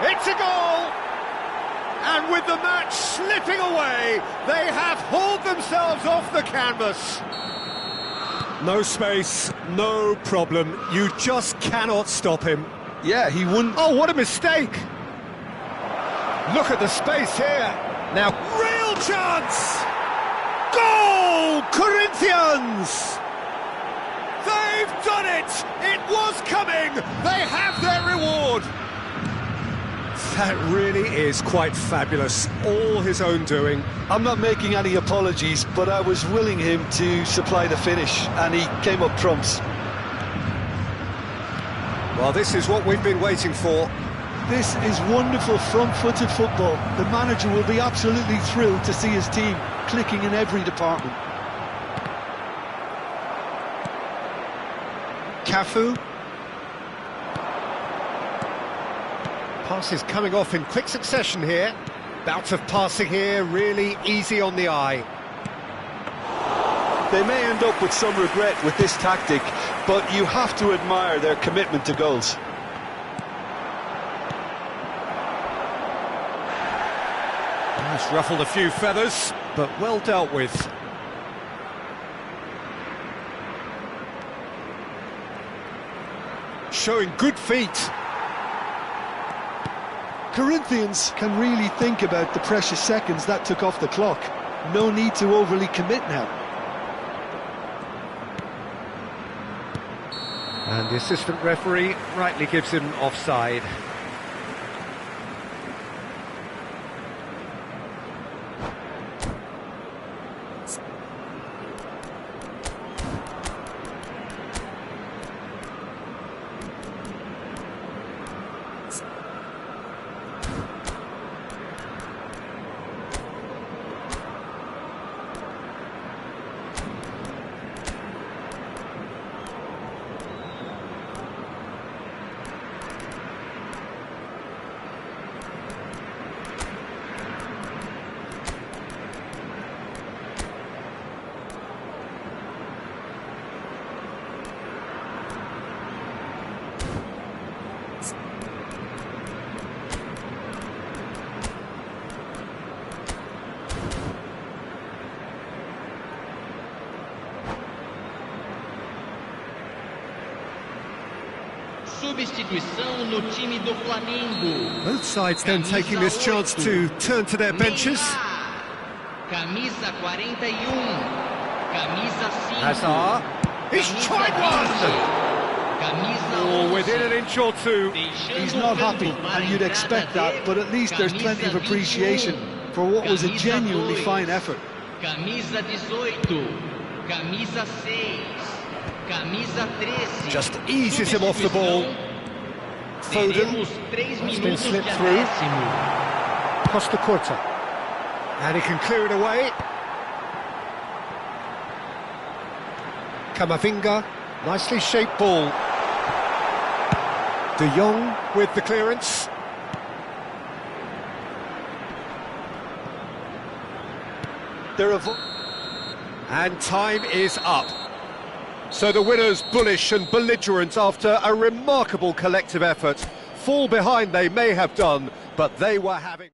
S1: It's a goal! And with the match slipping away, they have hauled themselves off the canvas. No space, no problem. You just cannot stop him.
S3: Yeah, he wouldn't...
S1: Oh, what a mistake! Look at the space here. Now, real chance! Goal! Corinthians! They've done it! It was coming! They have their reward! That really is quite fabulous. All his own doing.
S3: I'm not making any apologies, but I was willing him to supply the finish, and he came up trumps.
S1: Well, this is what we've been waiting for.
S3: This is wonderful front-footed football. The manager will be absolutely thrilled to see his team clicking in every department.
S1: Cafu. Passes coming off in quick succession here. Bout of passing here, really easy on the eye.
S3: They may end up with some regret with this tactic, but you have to admire their commitment to goals.
S1: It's ruffled a few feathers, but well dealt with. Showing good feet.
S3: Corinthians can really think about the precious seconds that took off the clock. No need to overly commit now.
S1: And the assistant referee rightly gives him offside.
S7: Substituição no time do Flamengo.
S1: Both sides then taking this chance to turn to their benches.
S7: Camisa 41. Camisa 5.
S1: Hazard. He's tried one! Within an inch or two.
S3: He's not happy, and you'd expect that, but at least there's plenty of appreciation for what was a genuinely fine effort.
S7: Camisa 18. Camisa 6. Camisa 13.
S1: Just eases him off the ball. Foden has been slipped through. Costa Curta. And he can clear it away. Camavinga, nicely shaped ball. De Jong with the clearance. And time is up. So the winners, bullish and belligerent after a remarkable collective effort. Fall behind they may have done, but they were having...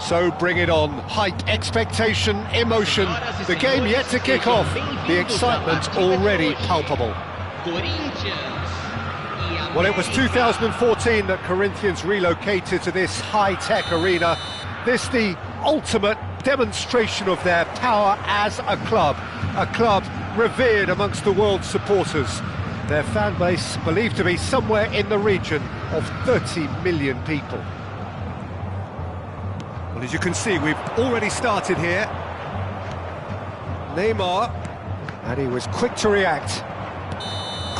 S1: So bring it on. Hype, expectation, emotion. The game yet to kick off. The excitement already palpable. Well, it was 2014 that Corinthians relocated to this high-tech arena. This the ultimate demonstration of their power as a club revered amongst the world's supporters. Their fan base believed to be somewhere in the region of 30 million people. Well, as you can see, we've already started here. Neymar, and he was quick to react.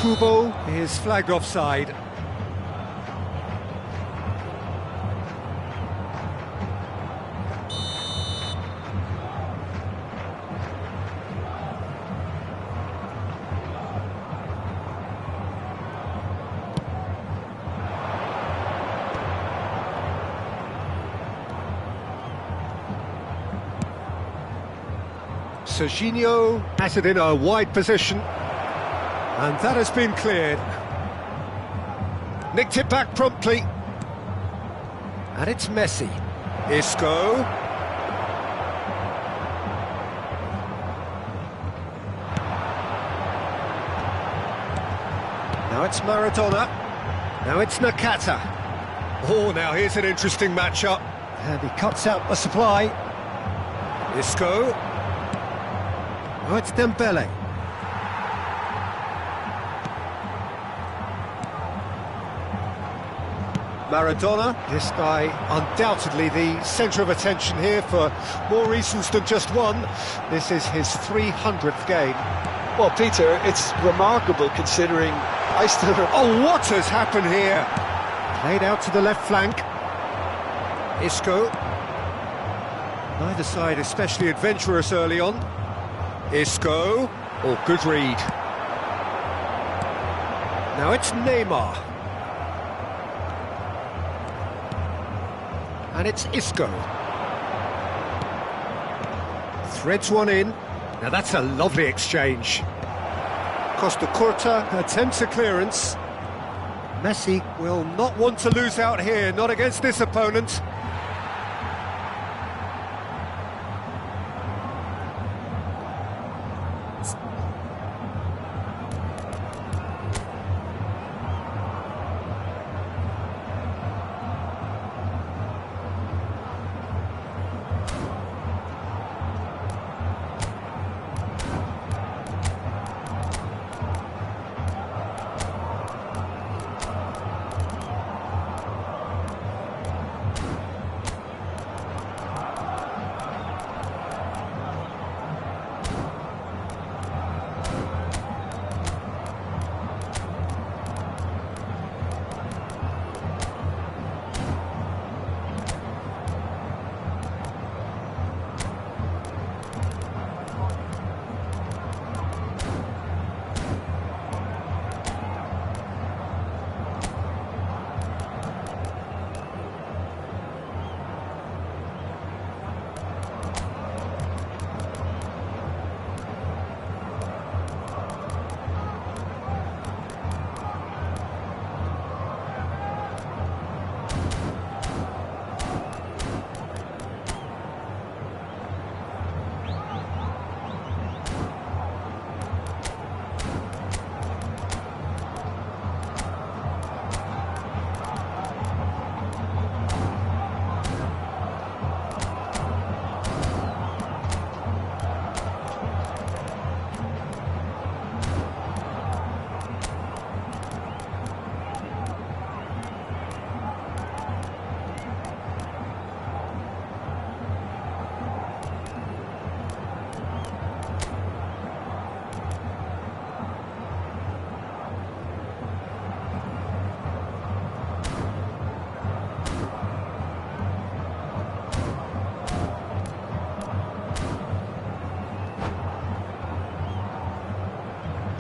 S1: Kubo is flagged offside. Serginho has it in a wide position, and that has been cleared. Nicked it back promptly, and it's Messi. Isco. Now it's Maradona. Now it's Nakata. Oh, now here's an interesting matchup. And he cuts out the supply. Isco. Oh, it's Dembele. Maradona, this guy undoubtedly the centre of attention here for more reasons than just one. This is his 300th game.
S3: Well, Peter, it's remarkable considering I still...
S1: Oh, what has happened here? Played out to the left flank. Isco. Neither side especially adventurous early on. Isco. Oh, good read. Now it's Neymar. And it's Isco. Threads one in. Now that's a lovely exchange. Costa Curta attempts a clearance. Messi will not want to lose out here, not against this opponent.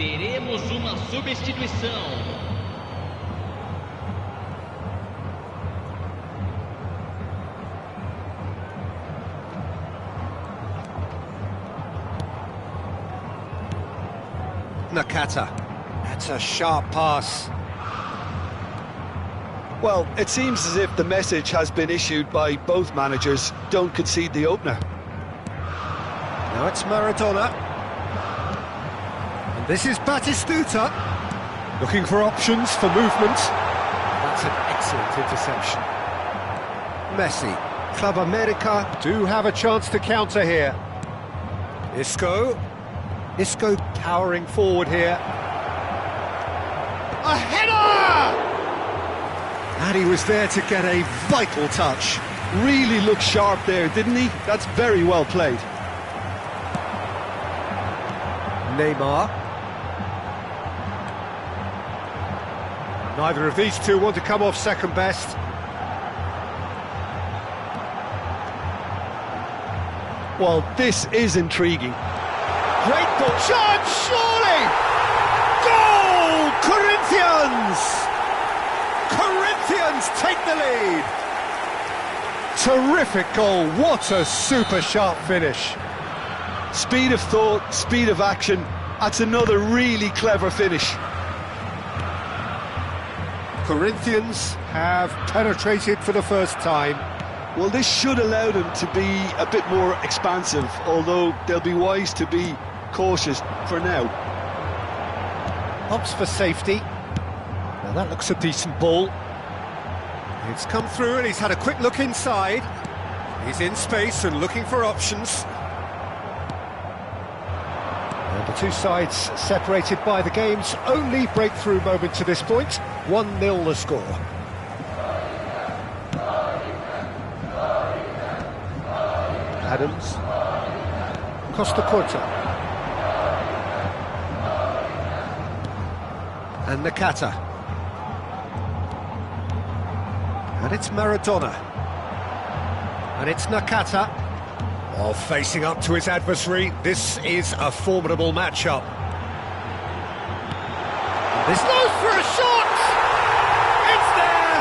S7: Teremos uma substituição.
S1: Nakata. That's a sharp pass.
S3: Well, it seems as if the message has been issued by both managers: don't concede the opener.
S1: Now it's Maradona. And this is Batistuta. Looking for options for movement. That's an excellent interception. Messi. Club America do have a chance to counter here. Isco powering forward here. A header! And he was there to get a vital touch.
S3: Really looked sharp there, didn't he? That's very well played.
S1: Neymar. Neither of these two want to come off second best.
S3: Well, this is intriguing.
S1: Great ball. Chance, surely! Goal! Corinthians! Corinthians take the lead! Terrific goal. What a super sharp finish.
S3: Speed of thought, speed of action. That's another really clever finish.
S1: Corinthians have penetrated for the first time.
S3: Well, this should allow them to be a bit more expansive, although they'll be wise to be cautious for now.
S1: Opts for safety. Now that looks a decent ball. It's come through and he's had a quick look inside. He's in space and looking for options. And the two sides separated by the game's only breakthrough moment to this point. 1-0 the score. Adams. Costa Curta. And Nakata. And it's Maradona. And it's Nakata. Oh, facing up to his adversary. This is a formidable matchup. This goes for a shot! It's there!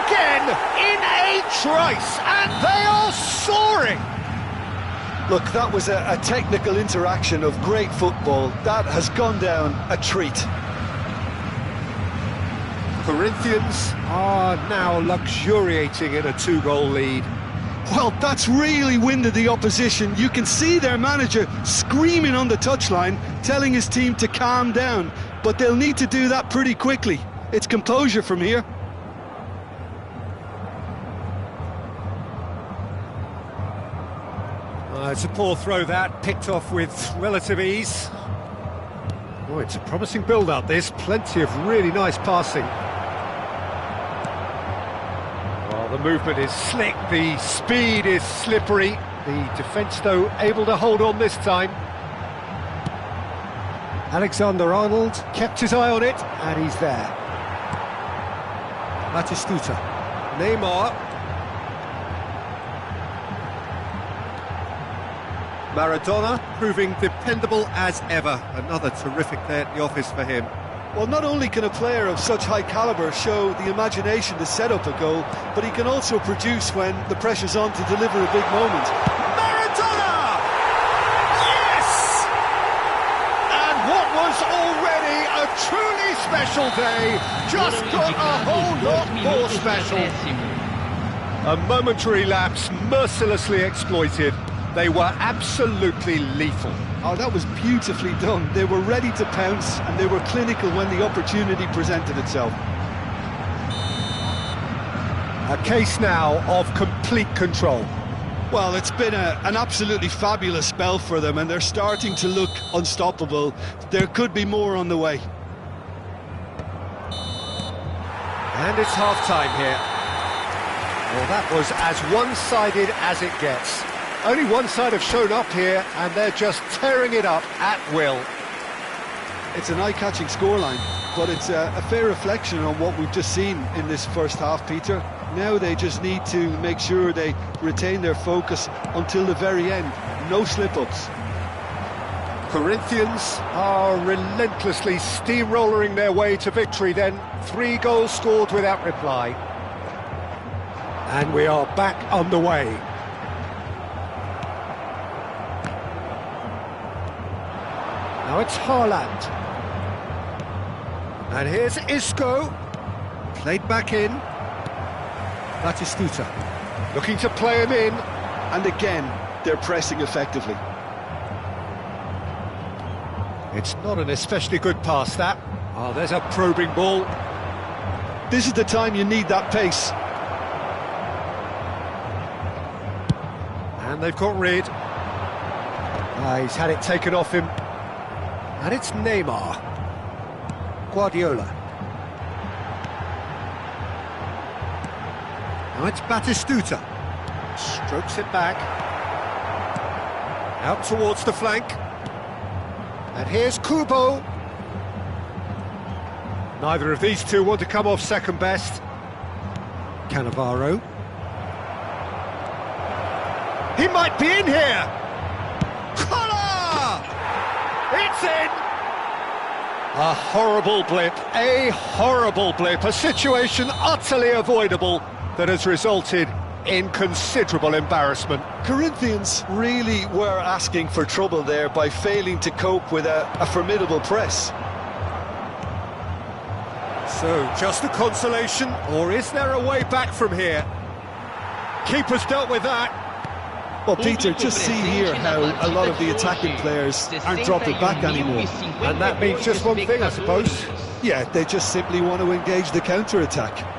S1: Again, in a trice, and they are soaring!
S3: Look, that was a technical interaction of great football. That has gone down a treat.
S1: Corinthians are now luxuriating in a 2-goal lead.
S3: Well, that's really winded the opposition. You can see their manager screaming on the touchline, telling his team to calm down. But they'll need to do that pretty quickly. It's composure from here.
S1: It's a poor throw that, picked off with relative ease. Oh, it's a promising build-up, this. Plenty of really nice passing. Oh, the movement is slick, the speed is slippery. The defence, though, able to hold on this time. Alexander-Arnold kept his eye on it, and he's there. Batistuta. Neymar. Maradona proving dependable as ever. Another terrific day at the office for him.
S3: Well, not only can a player of such high calibre show the imagination to set up a goal, but he can also produce when the pressure's on to deliver a big moment.
S1: Maradona! Yes! And what was already a truly special day just got a whole lot more special. A momentary lapse mercilessly exploited. They were absolutely lethal.
S3: Oh, that was beautifully done. They were ready to pounce, and they were clinical when the opportunity presented itself.
S1: A case now of complete control.
S3: Well, it's been an absolutely fabulous spell for them, and they're starting to look unstoppable. There could be more on the way.
S1: And it's half-time here. Well, that was as one-sided as it gets. Only one side have shown up here, and they're just tearing it up at will.
S3: It's an eye-catching scoreline, but it's a fair reflection on what we've just seen in this first half, Peter. Now they just need to make sure they retain their focus until the very end. No slip-ups.
S1: Corinthians are relentlessly steamrolling their way to victory then. 3 goals scored without reply. And we are back underway. Now it's Haaland. And here's Isco. Played back in. Batistuta. Looking to play him in.
S3: And again, they're pressing effectively.
S1: It's not an especially good pass, that. Oh, there's a probing ball.
S3: This is the time you need that pace.
S1: And they've got rid. He's had it taken off him. And it's Neymar. Guardiola. Now it's Batistuta. Strokes it back. Out towards the flank. And here's Kubo. Neither of these two want to come off second best. Cannavaro. He might be in here! Collar! It's in! A horrible blip, a situation utterly avoidable that has resulted in considerable embarrassment.
S3: Corinthians really were asking for trouble there by failing to cope with a formidable press.
S1: So, just a consolation, or is there a way back from here? Keeper's dealt with that.
S3: Well, Peter, just see here how a lot of the attacking players aren't dropping back anymore.
S1: And that means just one thing, I suppose.
S3: Yeah, they just simply want to engage the counter-attack.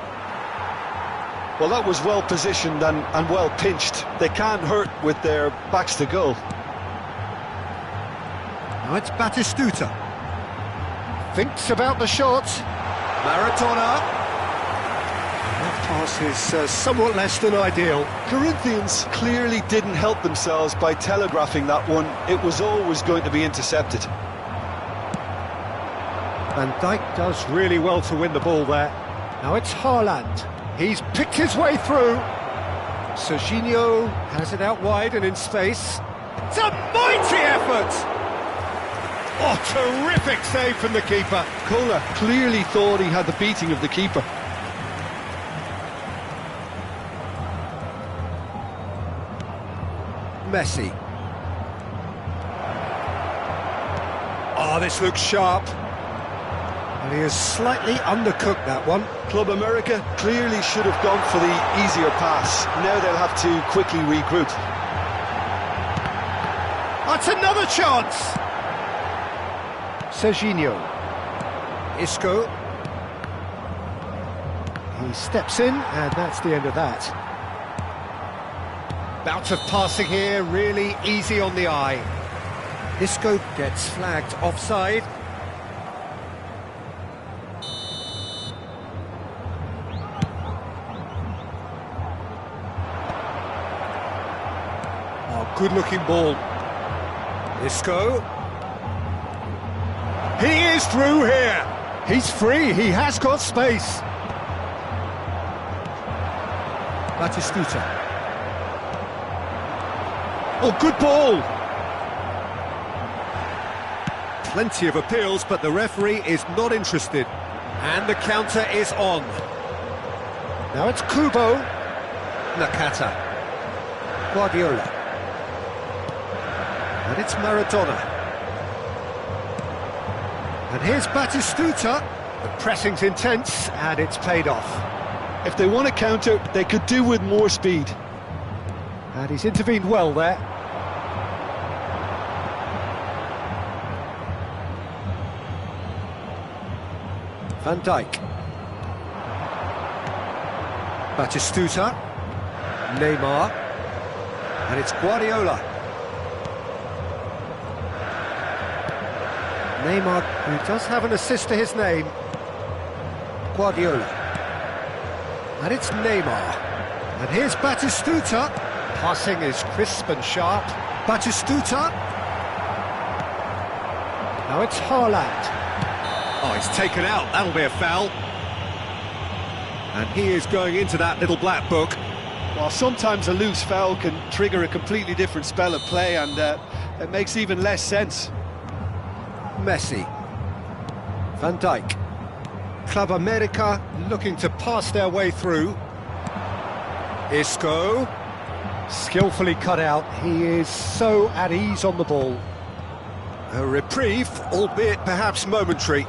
S3: Well, that was well positioned and well pinched. They can't hurt with their backs to goal.
S1: Now it's Batistuta. Thinks about the shot. Maradona. That pass is somewhat less than ideal.
S3: Corinthians clearly didn't help themselves by telegraphing that one. It was always going to be intercepted.
S1: Van Dijk does really well to win the ball there. Now it's Haaland. He's picked his way through. Serginho has it out wide and in space. It's a mighty effort! Oh, terrific save from the keeper.
S3: Kohler clearly thought he had the beating of the keeper.
S1: Messi. Oh, this looks sharp. And he has slightly undercooked that one.
S3: Club America clearly should have gone for the easier pass. Now they'll have to quickly regroup.
S1: That's another chance! Serginho. Isco. He steps in, and that's the end of that. Bout of passing here, really easy on the eye. Isco gets flagged offside. Oh, good-looking ball. Isco. He is through here. He's free. He has got space. Batistuta. Oh, good ball. Plenty of appeals, but the referee is not interested. And the counter is on. Now it's Kubo. Nakata. Guardiola. And it's Maradona. And here's Batistuta. The pressing's intense, and it's paid off.
S3: If they want to counter, they could do with more speed.
S1: And he's intervened well there. Van Dijk. Batistuta. Neymar. And it's Guardiola. Neymar, who does have an assist to his name. Guardiola. And it's Neymar. And here's Batistuta. Passing is crisp and sharp. Batistuta. Now it's Haaland. Oh, he's taken out. That'll be a foul. And he is going into that little black book.
S3: Well, sometimes a loose foul can trigger a completely different spell of play, and it makes even less sense.
S1: Messi. Van Dijk. Club America looking to pass their way through. Isco. Skillfully cut out. He is so at ease on the ball. A reprieve, albeit perhaps momentary.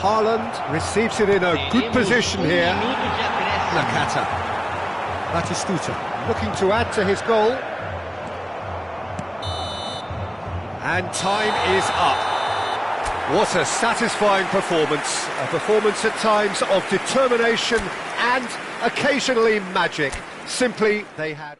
S1: Haaland receives it in a good position here.
S3: Nakata. Batistuta.
S1: Looking to add to his goal. And time is up. What a satisfying performance. A performance at times of determination and occasionally magic. Simply, they had...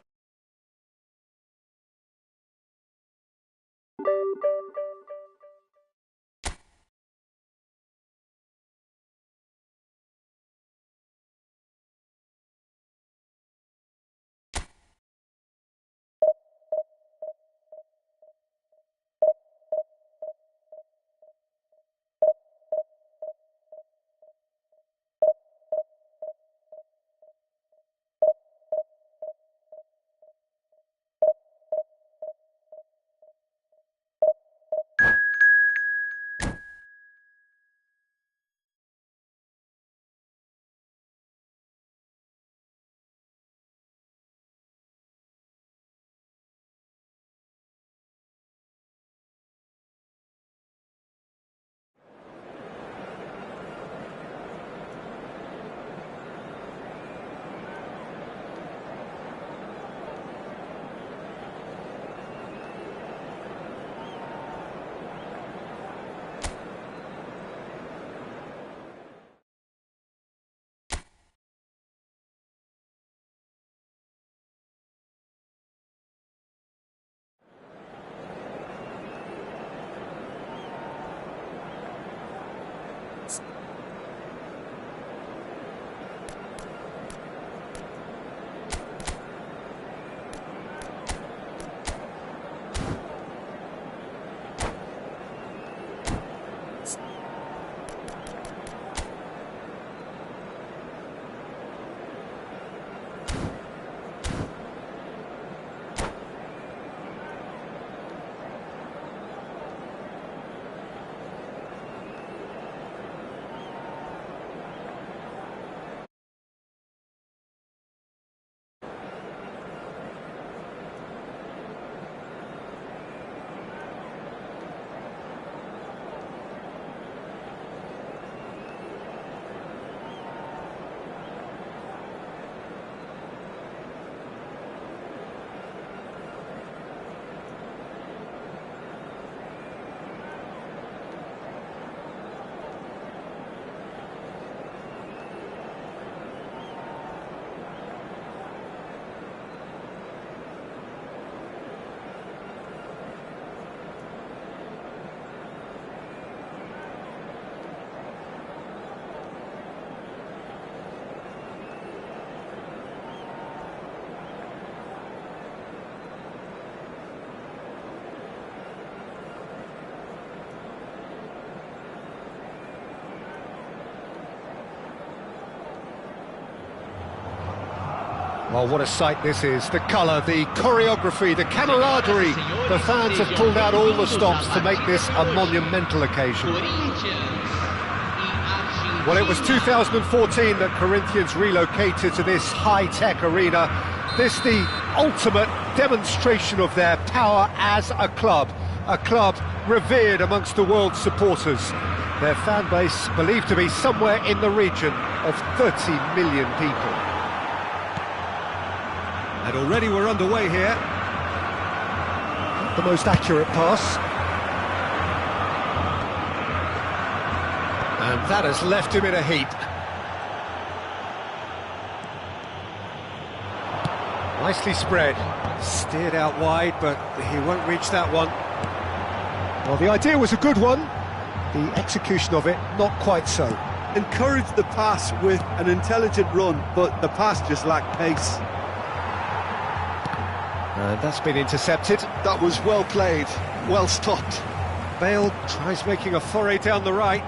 S1: Well, what a sight this is. The colour, the choreography, the camaraderie. The fans have pulled out all the stops to make this a monumental occasion. Well, it was 2014 that Corinthians relocated to this high-tech arena. This the ultimate demonstration of their power as a club revered amongst the world's supporters. Their fan base believed to be somewhere in the region of 30 million people.
S3: And already we're underway here.
S1: The most accurate pass. And that has left him in a heap. Nicely spread. Steered out wide, but he won't reach that one. Well, the idea was a good one. The execution of it, not quite so.
S3: Encouraged the pass with an intelligent run, but the pass just lacked pace.
S1: And that's been intercepted.
S3: That was well played, well stopped.
S1: Bale tries making a foray down the right.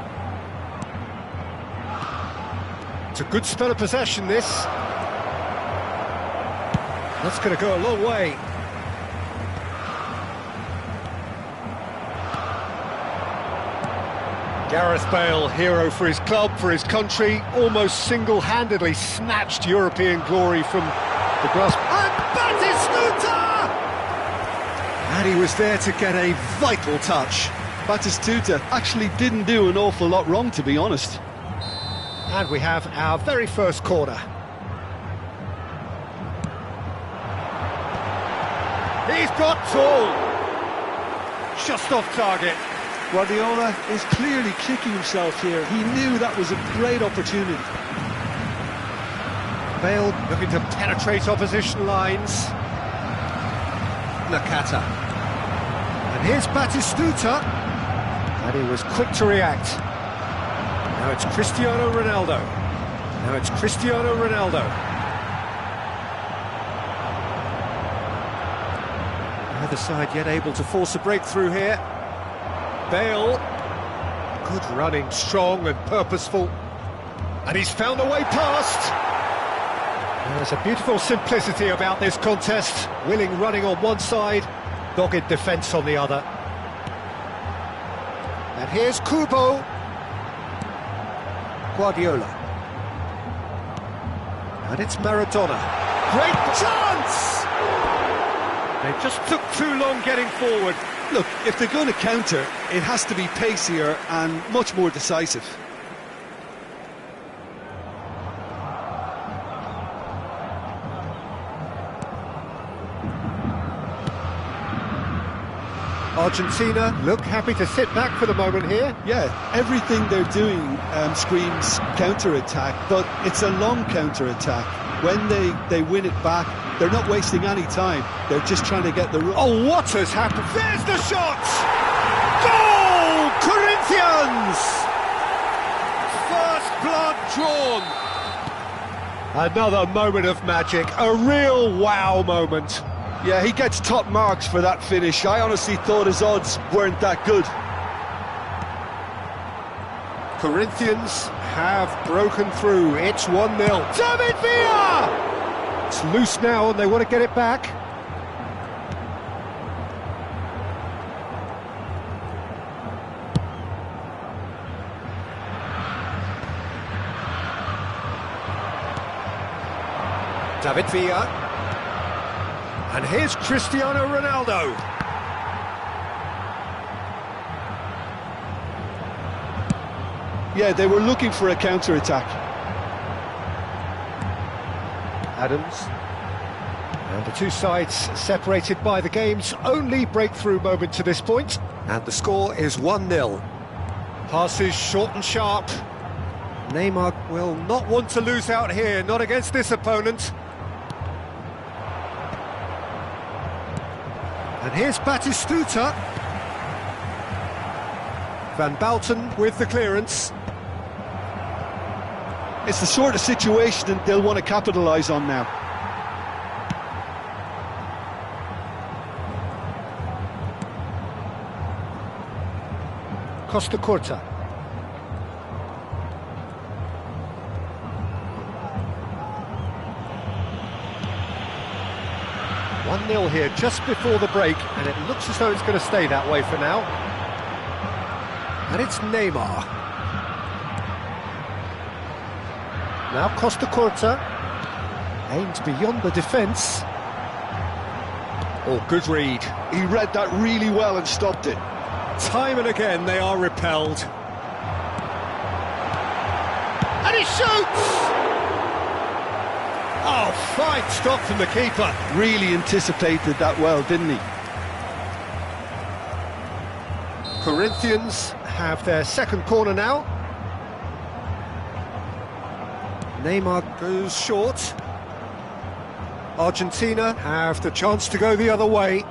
S1: It's a good spell of possession, this. That's going to go a long way. Gareth Bale, hero for his club, for his country, almost single-handedly snatched European glory from the grasp. And Batistuta! And he was there to get a vital touch.
S3: Batistuta actually didn't do an awful lot wrong, to be honest.
S1: And we have our very first corner. He's got tall. Just off target.
S3: Guardiola is clearly kicking himself here. He knew that was a great opportunity.
S1: Bale looking to penetrate opposition lines. Nakata. And here's Batistuta. And he was quick to react. Now it's Cristiano Ronaldo. Now it's Cristiano Ronaldo. Neither side yet able to force a breakthrough here. Bale. Good running, strong and purposeful. And he's found a way past. There's a beautiful simplicity about this contest. Willing running on one side, dogged defence on the other. And here's Kubo. Guardiola. And it's Maradona. Great chance! They just took too long getting forward.
S3: Look, if they're going to counter, it has to be pacier and much more decisive.
S1: Argentina look happy to sit back for the moment here.
S3: Yeah, everything they're doing screams counter-attack, but it's a long counter-attack. When they win it back, they're not wasting any time. They're just trying to get the...
S1: Oh, what has happened? There's the shot! Goal! Corinthians! First blood drawn. Another moment of magic, a real wow moment.
S3: Yeah, he gets top marks for that finish. I honestly thought his odds weren't that good.
S1: Corinthians have broken through. It's 1-0. David Villa! It's loose now and they want to get it back. David Villa. And here's Cristiano Ronaldo.
S3: Yeah, they were looking for a counter-attack.
S1: Adams. And the two sides separated by the game's only breakthrough moment to this point. And the score is 1-0. Passes short and sharp. Neymar will not want to lose out here, not against this opponent. And here's Batistuta. Van Bouten with the clearance.
S3: It's the sort of situation that they'll want to capitalise on now.
S1: Costa Curta. One 0 here just before the break, and it looks as though it's going to stay that way for now. And it's Neymar. Now Costa Curta aimed beyond the defence. Oh, good read.
S3: He read that really well and stopped it.
S1: Time and again they are repelled. And he shoots! Oh, fine stop from the keeper.
S3: Really anticipated that well, didn't he?
S1: Corinthians have their second corner now. Neymar goes short. Argentina have the chance to go the other way.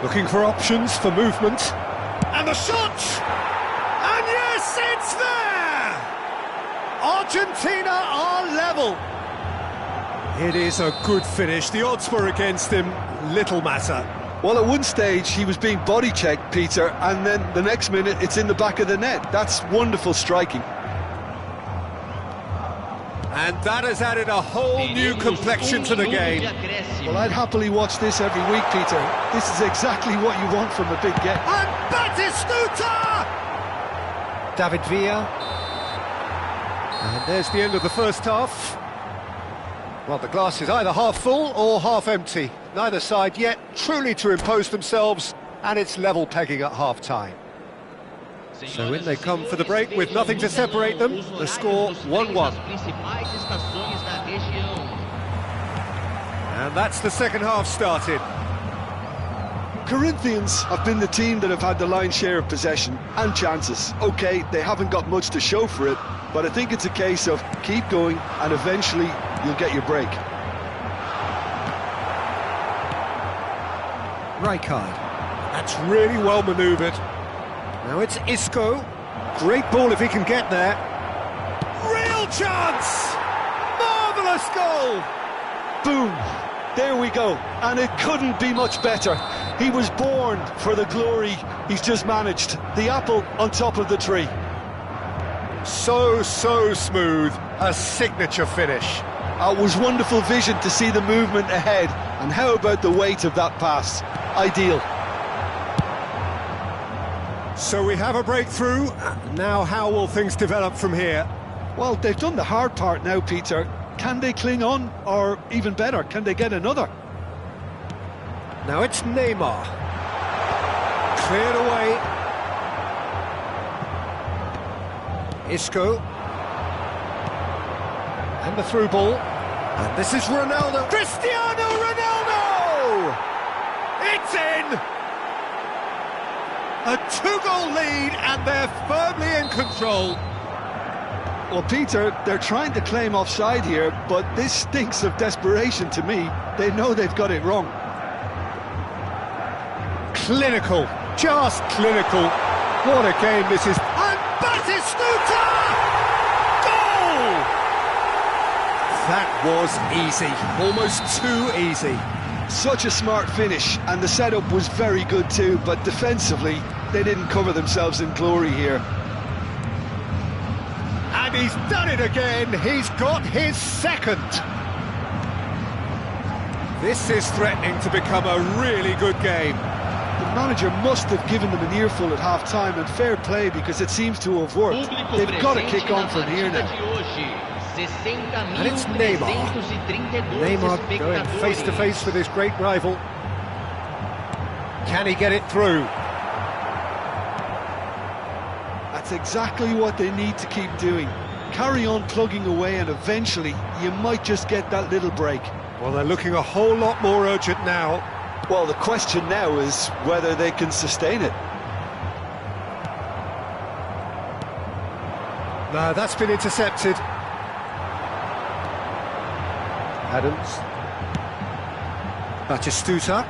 S1: Looking for options for movement. And the shot! And yes, it's there! Argentina are level. It is a good finish. The odds were against him. Little matter.
S3: Well, at one stage he was being body checked, Peter, and then the next minute it's in the back of the net. That's wonderful striking.
S1: And that has added a whole new complexion to the game.
S3: Well, I'd happily watch this every week, Peter. This is exactly what you want from a big game.
S1: And Batistuta! David Villa. And there's the end of the first half. Well, the glass is either half full or half empty. Neither side yet truly to impose themselves, and it's level pegging at half-time. So in they come for the break with nothing to separate them. The score 1-1. And that's the second half started.
S3: Corinthians have been the team that have had the lion's share of possession and chances. OK, they haven't got much to show for it, but I think it's a case of keep going and eventually you'll get your break.
S1: Rijkaard. That's really well manoeuvred. Now it's Isco. Great ball if he can get there. Real chance! Marvellous goal!
S3: Boom! There we go. And it couldn't be much better. He was born for the glory he's just managed. The apple on top of the tree.
S1: So smooth. A signature finish.
S3: It was wonderful vision to see the movement ahead. And how about the weight of that pass? Ideal.
S1: So we have a breakthrough. Now how will things develop from here?
S3: Well, they've done the hard part now, Peter. Can they cling on? Or even better, can they get another?
S1: Now it's Neymar. Cleared away. Isco. And the through ball. And this is Ronaldo. Cristiano Ronaldo! It's in! A two-goal lead, and they're firmly in control.
S3: Well, Peter, they're trying to claim offside here, but this stinks of desperation to me. They know they've got it wrong.
S1: Clinical, just clinical. What a game this is. And Batistuta! Goal! That was easy, almost too easy.
S3: Such a smart finish, and the setup was very good too, but defensively, they didn't cover themselves in glory here.
S1: And he's done it again. He's got his second. This is threatening to become a really good game.
S3: The manager must have given them an earful at half-time, and fair play because it seems to have worked. They've got to kick on from here now.
S1: And it's Neymar. Neymar going face-to-face with his great rival. Can he get it through?
S3: That's exactly what they need to keep doing. Carry on plugging away and eventually you might just get that little break.
S1: Well, they're looking a whole lot more urgent now.
S3: Well, the question now is whether they can sustain it.
S1: No, that's been intercepted. Adams. Batistuta.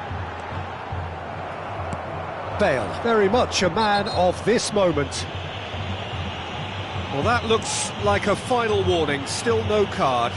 S1: Bale, very much a man of this moment. Well, that looks like a final warning, still no card.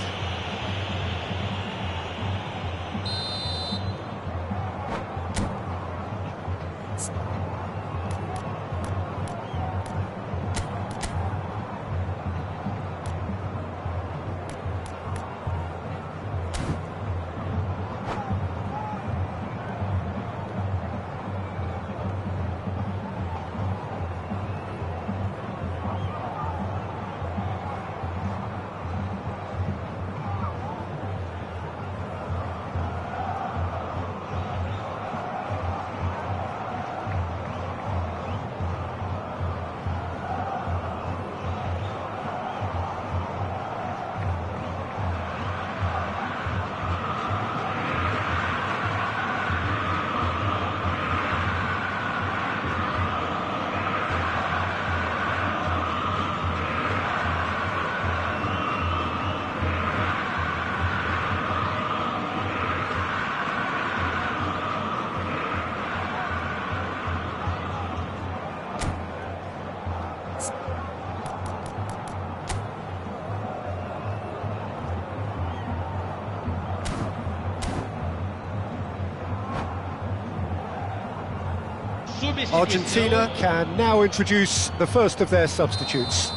S1: Argentina can now introduce the first of their substitutes.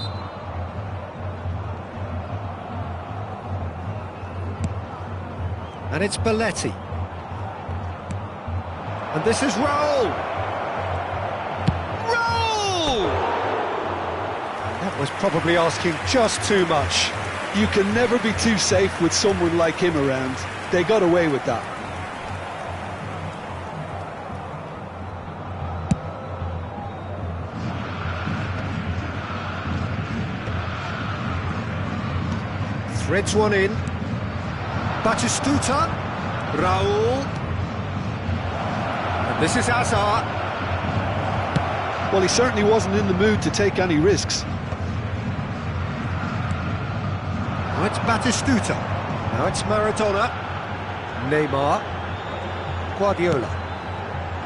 S1: And it's Belletti. And this is Raul! Raul! That was probably asking just too much.
S3: You can never be too safe with someone like him around. They got away with that.
S1: Threads one in. Batistuta. Raul. And this is Hazard.
S3: Well, he certainly wasn't in the mood to take any risks.
S1: Now it's Batistuta. Now it's Maradona. Neymar. Guardiola.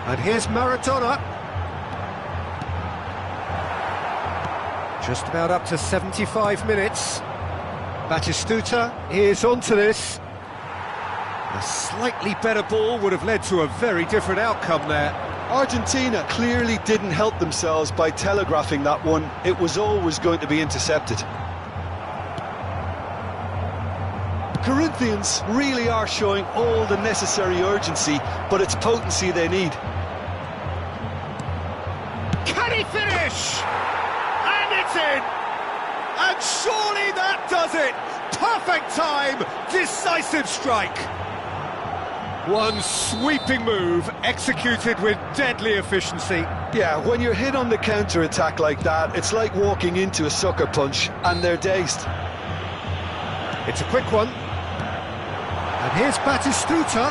S1: And here's Maradona. Just about up to 75 minutes. Batistuta is onto this. A slightly better ball would have led to a very different outcome there.
S3: Argentina clearly didn't help themselves by telegraphing that one. It was always going to be intercepted. Corinthians really are showing all the necessary urgency, but it's potency they need.
S1: Can he finish? And it's in! And surely that does it! Perfect time, decisive strike. One sweeping move, executed with deadly efficiency.
S3: Yeah, when you're hit on the counter-attack like that, it's like walking into a sucker punch, and they're dazed.
S1: It's a quick one. And here's Batistuta.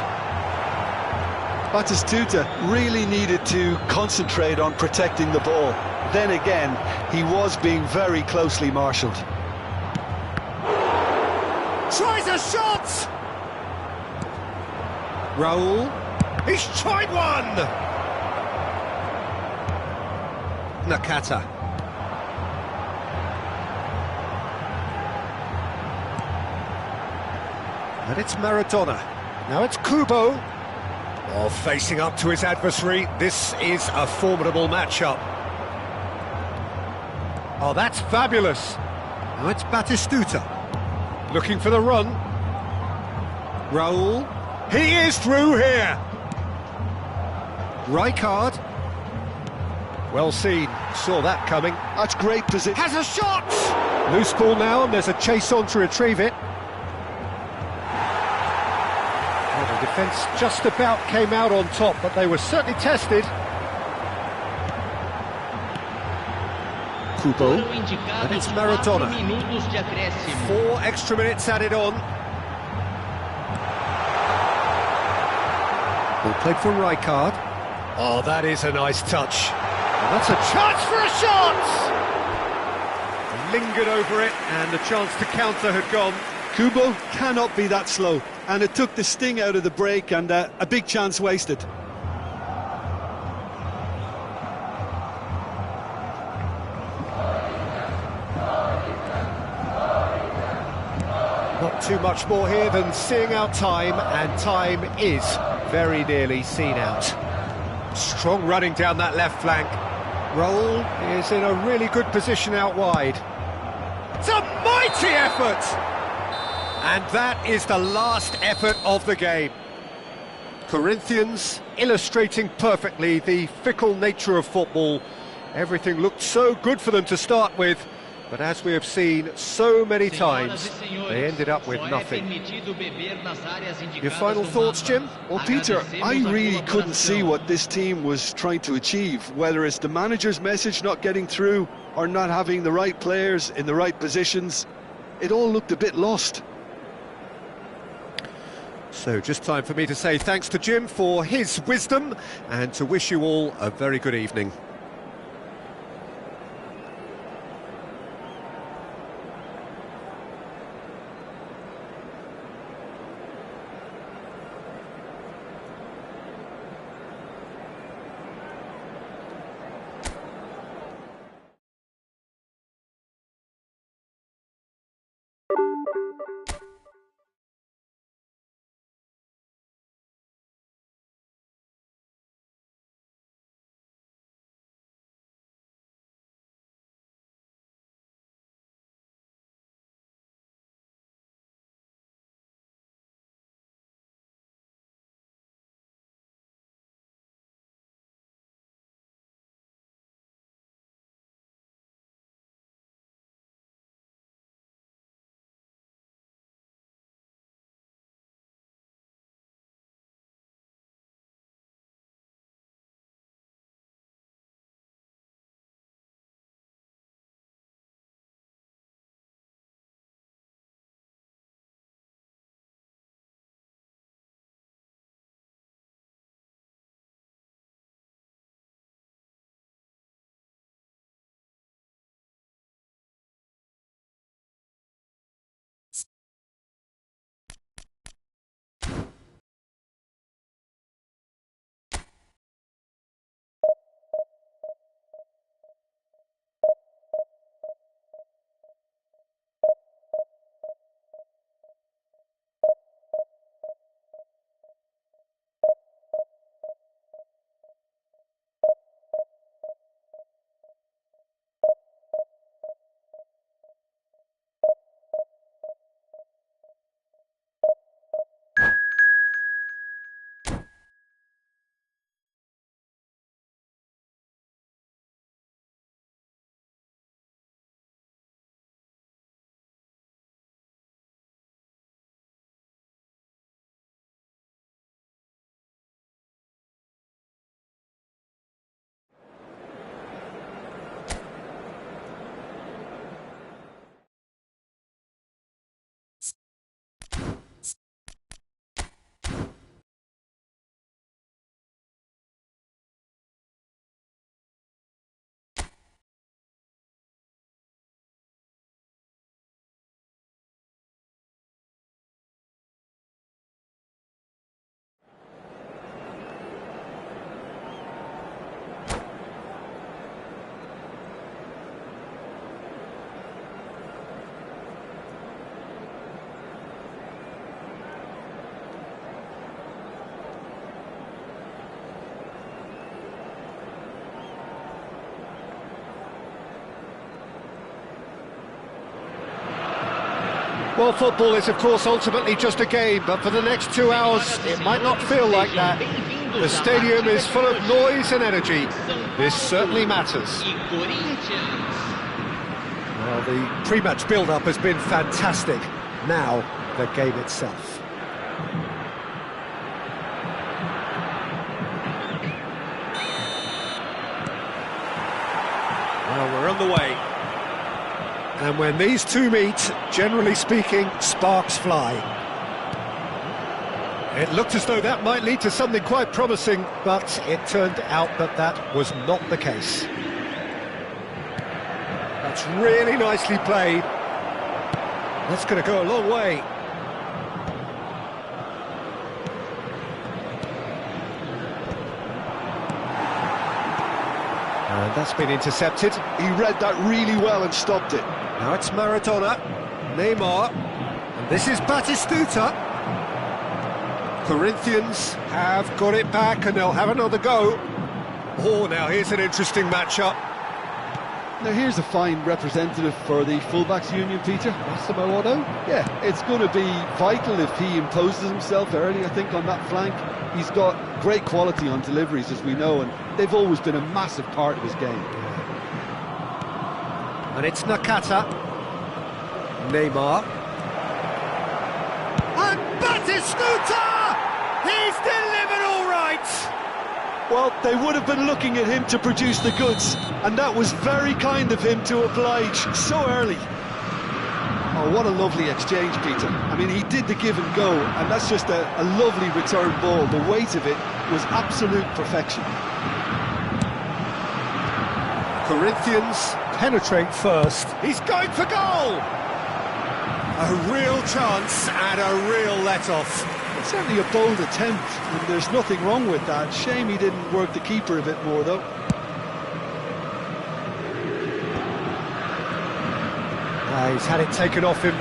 S3: Batistuta really needed to concentrate on protecting the ball. Then again, he was being very closely marshalled.
S1: Tries a shot! Raul. He's tried one! Nakata. And it's Maradona. Now it's Kubo. Oh, facing up to his adversary. This is a formidable matchup. Oh, that's fabulous. Now it's Batistuta. Looking for the run. Raul. He is through here. Rijkaard. Well seen. Saw that coming.
S3: That's great position.
S1: Has a shot! Loose ball now, and there's a chase on to retrieve it. Well, the defence just about came out on top, but they were certainly tested.
S3: Kubo.
S1: And it's Maradona. 4 extra minutes added on. Ball played for Rijkaard. Oh, that is a nice touch. And that's a chance for a shot! Lingered over it, and the chance to counter had gone.
S3: Kubo cannot be that slow, and it took the sting out of the break, and a big chance wasted.
S1: Not too much more here than seeing out time, and time is very nearly seen out. Strong running down that left flank. Raul is in a really good position out wide. It's a mighty effort! And that is the last effort of the game. Corinthians illustrating perfectly the fickle nature of football. Everything looked so good for them to start with, but as we have seen so many times, they ended up with nothing. Your final thoughts, Jim?
S3: Well, Peter, I really couldn't see what this team was trying to achieve, whether it's the manager's message not getting through or not having the right players in the right positions. It all looked a bit lost.
S1: So just time for me to say thanks to Jim for his wisdom and to wish you all a very good evening. Well, football is, of course, ultimately just a game, but for the next 2 hours, it might not feel like that. The stadium is full of noise and energy. This certainly matters. Well, the pre-match build-up has been fantastic. Now, the game itself. Well, we're on the way. And when these two meet, generally speaking, sparks fly. It looked as though that might lead to something quite promising, but it turned out that that was not the case. That's really nicely played. That's going to go a long way. And that's been intercepted.
S2: He read that really well and stopped it.
S1: Now it's Maradona, Neymar, and this is Batistuta. Corinthians have got it back and they'll have another go. Oh, now here's an interesting matchup.
S3: Now here's a fine representative for the fullbacks union, Peter.
S1: Massimo Otto.
S3: Yeah, it's going to be vital if he imposes himself early, I think, on that flank. He's got great quality on deliveries, as we know, and they've always been a massive part of his game.
S1: And it's Nakata. Neymar. And Batistuta! He's delivered all right!
S3: Well, they would have been looking at him to produce the goods, and that was very kind of him to oblige so early. Oh, what a lovely exchange, Peter. I mean, he did the give and go, and that's just a lovely return ball. The weight of it was absolute perfection.
S1: Corinthians penetrate first. He's going for goal! A real chance and a real let-off.
S3: It's certainly a bold attempt, and there's nothing wrong with that. Shame he didn't work the keeper a bit more, though.
S1: He's had it taken off him.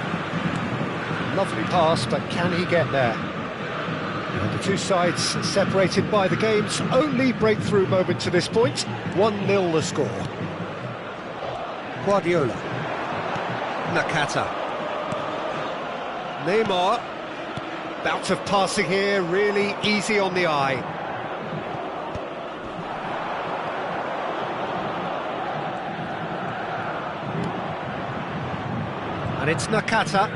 S1: Lovely pass, but can he get there? And the two sides separated by the game's only breakthrough moment to this point. 1-0 the score. Guardiola. Nakata. Neymar. Bout of passing here, really easy on the eye. And it's Nakata.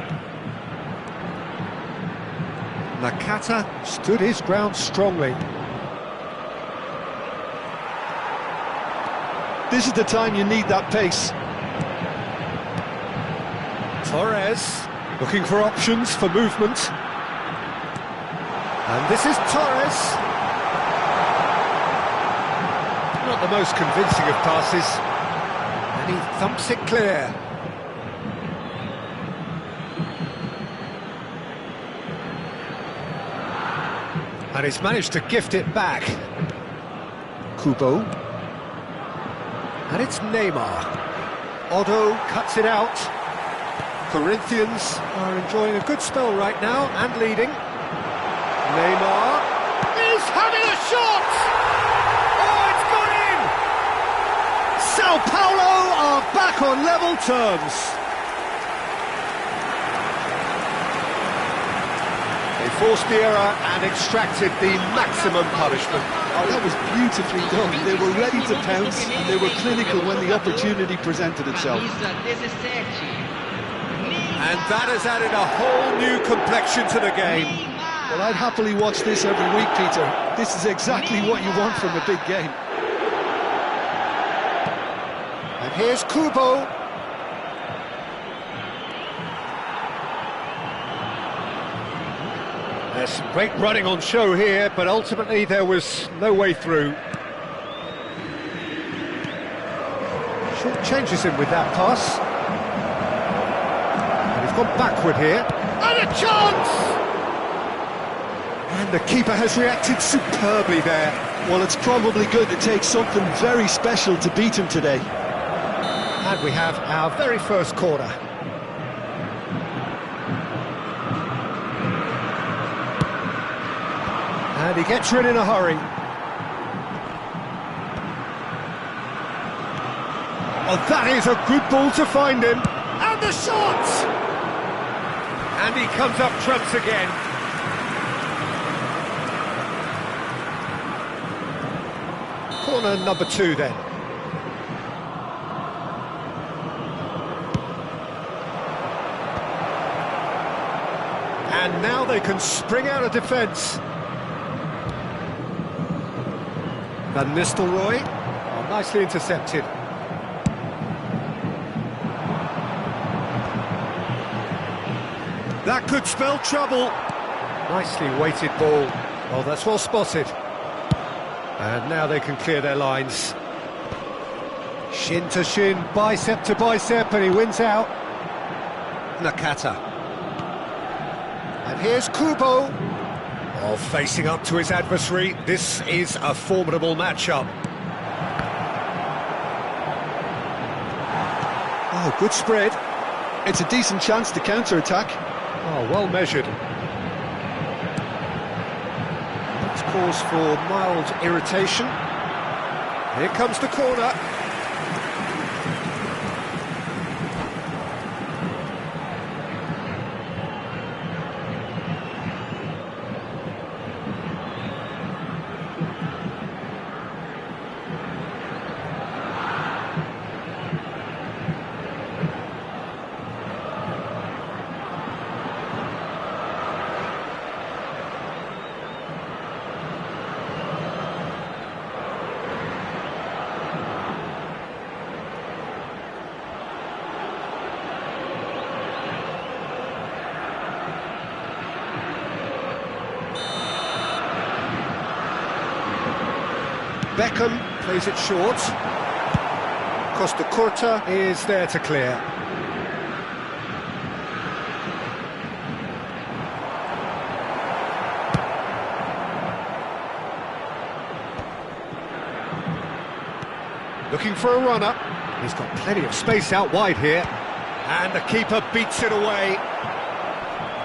S1: Nakata stood his ground strongly.
S3: This is the time you need that pace.
S1: Torres looking for options for movement. And this is Torres. Not the most convincing of passes. And he thumps it clear. And he's managed to gift it back. Kubo. And it's Neymar. Otto cuts it out. Corinthians are enjoying a good spell right now and leading. Neymar is having a shot! Oh, it's gone in! Sao Paulo are back on level terms. They forced the error and extracted the maximum punishment.
S3: Oh, that was beautifully done. They were ready to pounce, and they were clinical when the opportunity presented itself.
S1: And that has added a whole new complexion to the game.
S3: Well, I'd happily watch this every week, Peter. This is exactly what you want from a big game.
S1: And here's Kubo. There's some great running on show here, but ultimately there was no way through. Short changes him with that pass. And he's gone backward here. And a chance! And the keeper has reacted superbly there.
S3: Well, it's probably going to take something very special to beat him today.
S1: And we have our very first corner. And he gets rid in a hurry. Oh, that is a good ball to find him. And the shot! And he comes up trumps again. Corner number 2 then. And now they can spring out of defence. Van Nistelrooy, oh, nicely intercepted. That could spell trouble. Nicely weighted ball. Oh, that's well spotted. And now they can clear their lines. Shin to shin, bicep to bicep, and he wins out. Nakata. And here's Kubo. Oh, facing up to his adversary. This is a formidable matchup. Oh, good spread.
S3: It's a decent chance to counter-attack.
S1: Oh, well measured. That's cause for mild irritation. Here comes the corner. Beckham plays it short. Costa Curta is there to clear. Looking for a runner. He's got plenty of space out wide here. And the keeper beats it away.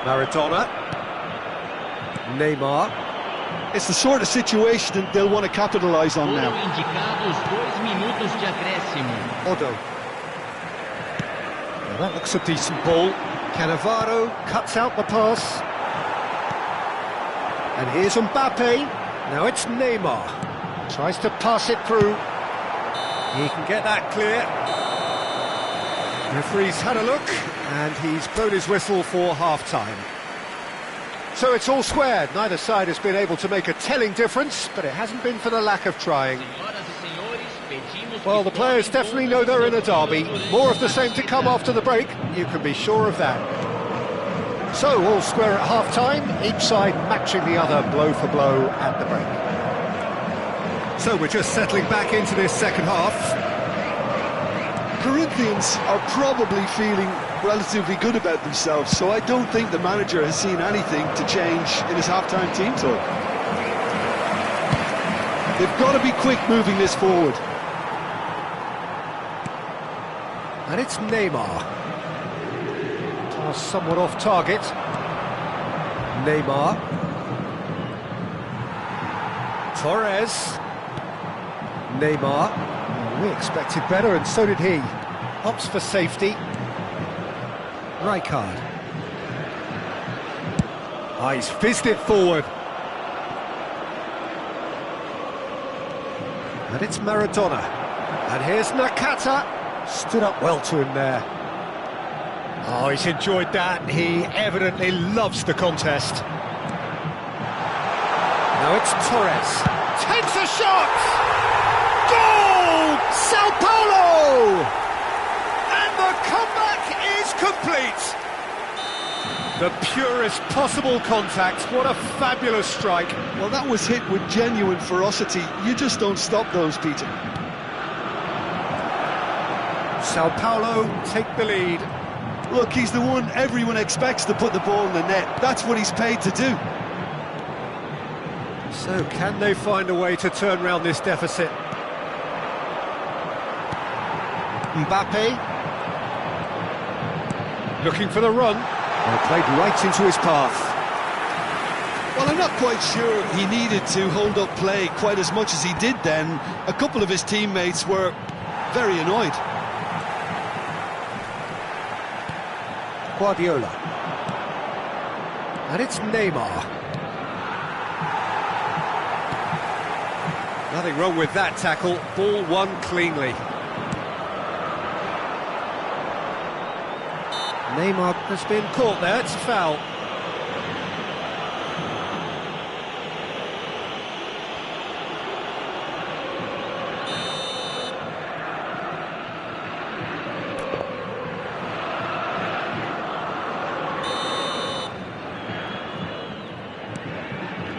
S1: Maradona. Neymar.
S3: It's the sort of situation that they'll want to capitalise on now.
S1: Odo. Well, that looks a decent ball. Cannavaro cuts out the pass. And here's Mbappe. Now it's Neymar. Tries to pass it through. He can get that clear. Referee's had a look, and he's blown his whistle for half-time. So it's all square. Neither side has been able to make a telling difference, but it hasn't been for the lack of trying. Well, the players definitely know they're in a derby. More of the same to come after the break, you can be sure of that. So, all square at half-time, each side matching the other blow for blow at the break. So we're just settling back into this second half.
S3: Corinthians are probably feeling relatively good about themselves, so I don't think the manager has seen anything to change in his half-time team talk. They've got to be quick moving this forward.
S1: And it's Neymar. Toss somewhat off target. Neymar. Torres. Neymar. We expected better, and so did he. Opts for safety. Rijkaard. Ah, he's fizzed it forward. And it's Maradona. And here's Nakata. Stood up well to him there. Oh, he's enjoyed that. He evidently loves the contest. Now it's Torres. Takes a shot! Goal! Sao Paulo! And the comeback is complete. The purest possible contact. What a fabulous strike.
S3: Well, that was hit with genuine ferocity. You just don't stop those, Peter.
S1: Sao Paulo take the lead.
S3: Look, he's the one everyone expects to put the ball in the net. That's what he's paid to do.
S1: So can they find a way to turn around this deficit? Mbappe. Looking for the run. Well, played right into his path.
S3: Well, I'm not quite sure he needed to hold up play quite as much as he did then. A couple of his teammates were very annoyed.
S1: Guardiola. And it's Neymar. Nothing wrong with that tackle. Ball won cleanly. Neymar has been caught there. It's a foul.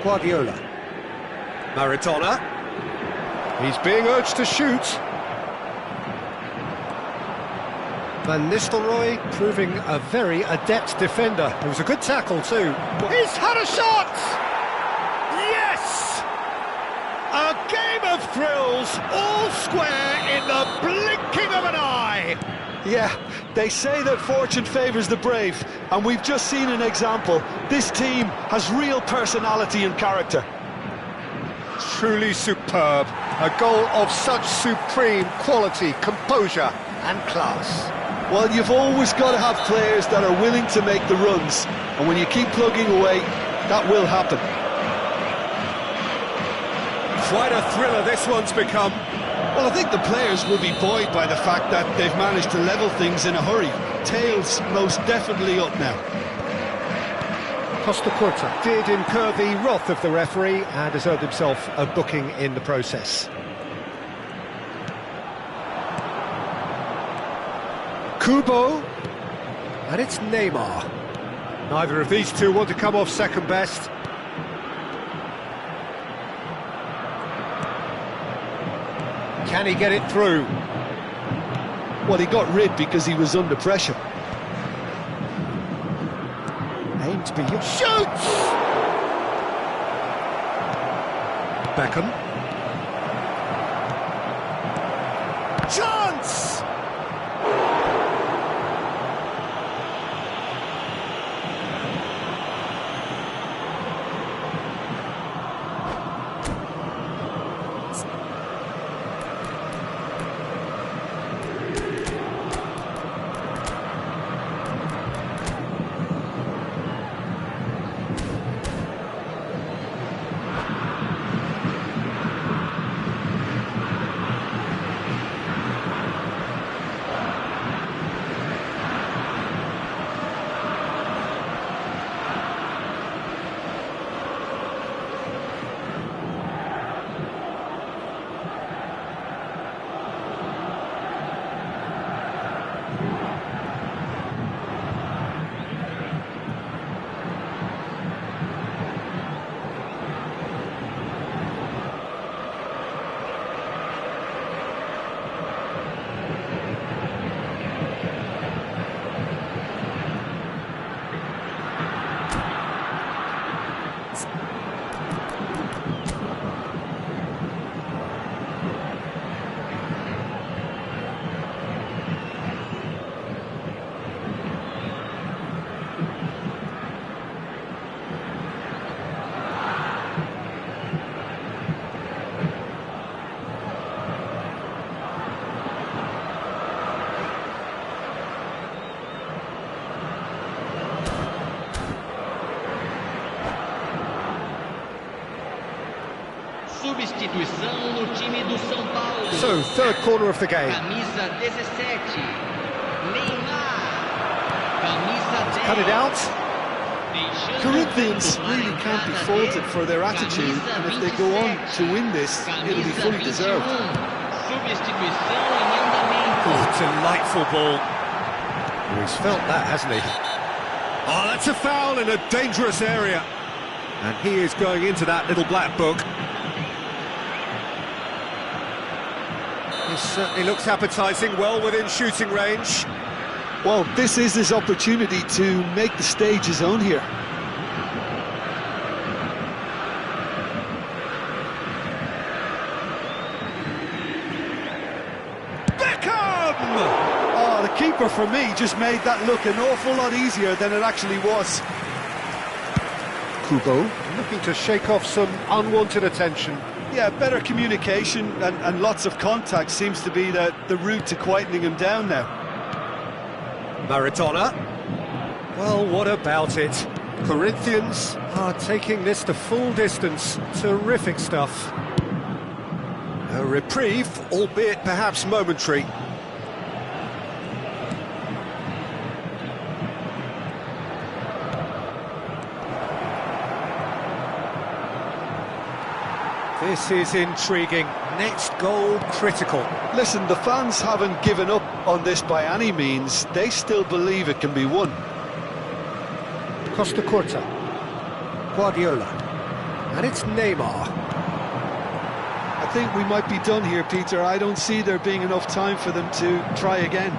S1: Guardiola. Maradona. He's being urged to shoot. Van Nistelrooy proving a very adept defender. It was a good tackle too. He's had a shot! Yes! A game of thrills, all square in the blinking of an eye!
S3: Yeah, they say that fortune favours the brave, and we've just seen an example. This team has real personality and character.
S1: Truly superb. A goal of such supreme quality, composure and class.
S3: Well, you've always got to have players that are willing to make the runs, and when you keep plugging away, that will happen.
S1: Quite a thriller this one's become.
S3: Well, I think the players will be buoyed by the fact that they've managed to level things in a hurry. Tails most definitely up now.
S1: Costa Curta did incur the wrath of the referee and has earned himself a booking in the process. Kubo, and it's Neymar. Neither of these two want to come off second best. Can he get it through?
S3: Well, he got rid because he was under pressure.
S1: Aimed beyond. Shoots! Beckham. Chance!
S7: Substituição no time do São Paulo.
S1: So, third corner of the game.
S7: Camisa 17, Neymar. Camisa 10.
S1: Cut it out.
S3: Corinthians really can't be faulted for their attitude, and if they go on to win this, it'll be fully deserved.
S7: Substituição em andamento.
S1: Oh, delightful ball. Oh, he's felt that, hasn't he? Oh, that's a foul in a dangerous area. And he is going into that little black book. This certainly looks appetising, well within shooting range.
S3: Well, this is his opportunity to make the stage his own here.
S1: Beckham!
S3: Oh, the keeper for me just made that look an awful lot easier than it actually was.
S1: Kubo looking to shake off some unwanted attention.
S3: Yeah, better communication and lots of contact seems to be the route to quietening him down now.
S1: Maradona. Well, what about it? Corinthians are taking this to full distance. Terrific stuff. A reprieve, albeit perhaps momentary. This is intriguing. Next goal critical.
S3: Listen, the fans haven't given up on this by any means. They still believe it can be won.
S1: Costa Curta. Guardiola. And it's Neymar.
S3: I think we might be done here, Peter. I don't see there being enough time for them to try again.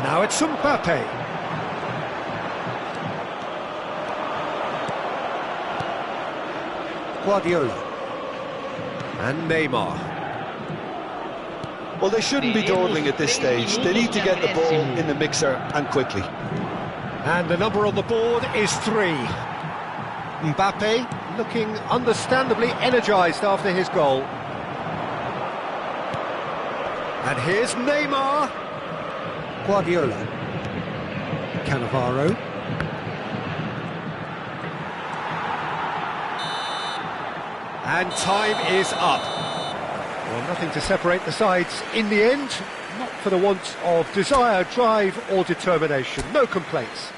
S1: Now it's Mbappe. Guardiola. And Neymar.
S3: Well, they shouldn't be dawdling at this stage. They need to get the ball in the mixer and quickly.
S1: And the number on the board is 3. Mbappe looking understandably energised after his goal. And here's Neymar. Guardiola. Cannavaro. And time is up. Well, nothing to separate the sides in the end, not for the want of desire, drive or determination. No complaints.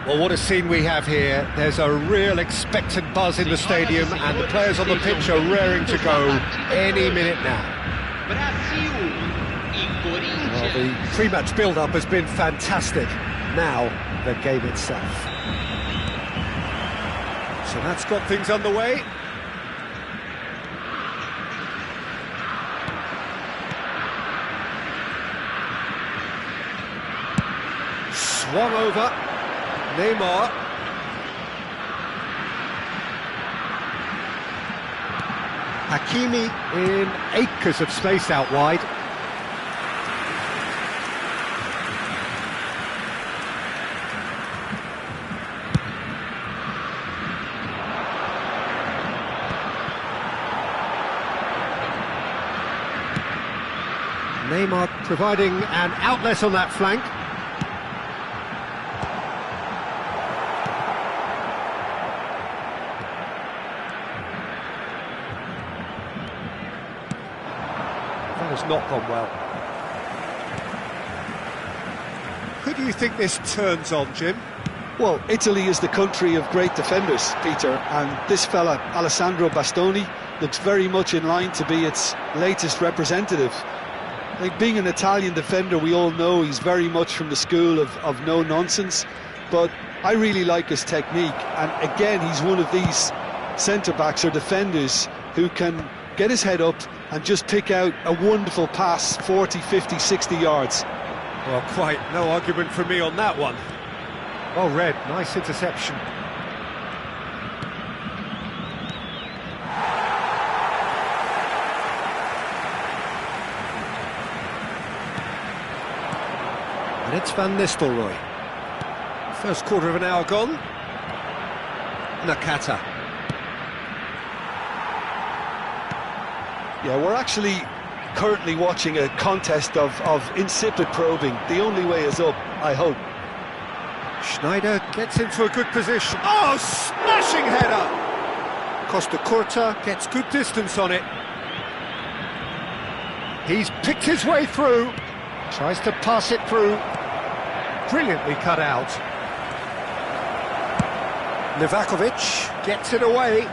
S1: Well, what a scene we have here. There's a real expectant buzz in the stadium, and the players on the pitch are raring to go any minute now. Well, the pre-match build-up has been fantastic. Now, the game itself. So that's got things underway. Swung over. Neymar. Hakimi in acres of space out wide. Neymar providing an outlet on that flank. That has not gone well. Who do you think this turns on, Jim?
S3: Well, Italy is the country of great defenders, Peter, and this fella, Alessandro Bastoni, looks very much in line to be its latest representative. Like, being an Italian defender, we all know he's very much from the school of no-nonsense, but I really like his technique, and again, he's one of these centre-backs or defenders who can get his head up and just pick out a wonderful pass, 40, 50, 60 yards.
S1: Well, quite no argument from me on that one. Well read, nice interception. And it's Van Nistelrooy. First quarter of an hour gone. Nakata.
S3: Yeah, we're actually currently watching a contest of insipid probing. The only way is up, I hope.
S1: Schneider gets into a good position. Oh, smashing header! Costa Curta gets good distance on it. He's picked his way through. Tries to pass it through. Brilliantly cut out. Livakovic gets it away.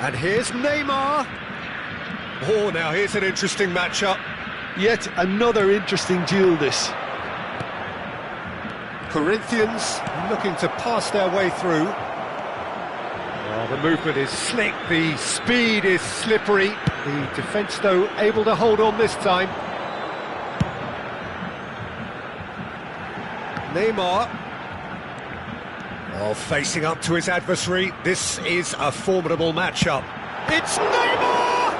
S1: And here's Neymar. Oh, now here's an interesting matchup.
S3: Yet another interesting duel, this.
S1: Corinthians looking to pass their way through. Well, the movement is slick, the speed is slippery. The defence, though, able to hold on this time. Neymar. Oh, facing up to his adversary. This is a formidable matchup. It's Neymar!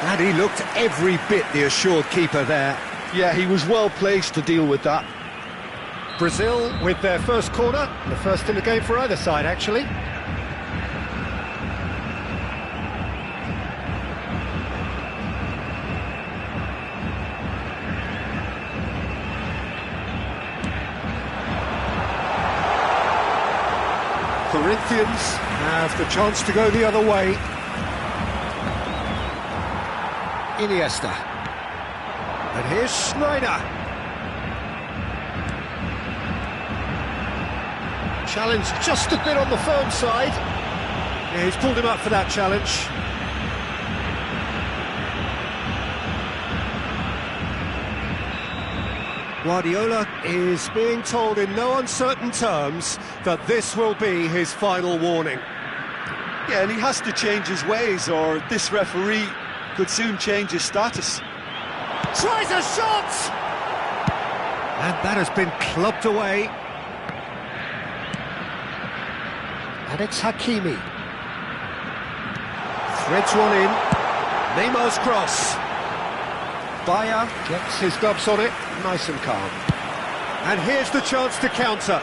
S1: And he looked every bit the assured keeper there.
S3: Yeah, he was well placed to deal with that.
S1: Brazil with their first corner, the first in the game for either side, actually. Corinthians have the chance to go the other way. Iniesta. And here's Schneider. Challenge just a bit on the firm side. Yeah, he's pulled him up for that challenge. Guardiola is being told in no uncertain terms that this will be his final warning.
S3: Yeah, and he has to change his ways, or this referee could soon change his status.
S1: Tries a shot! And that has been clubbed away. And it's Hakimi. Threads one in. Neymar's cross. Bayer gets his gloves on it, nice and calm. And here's the chance to counter.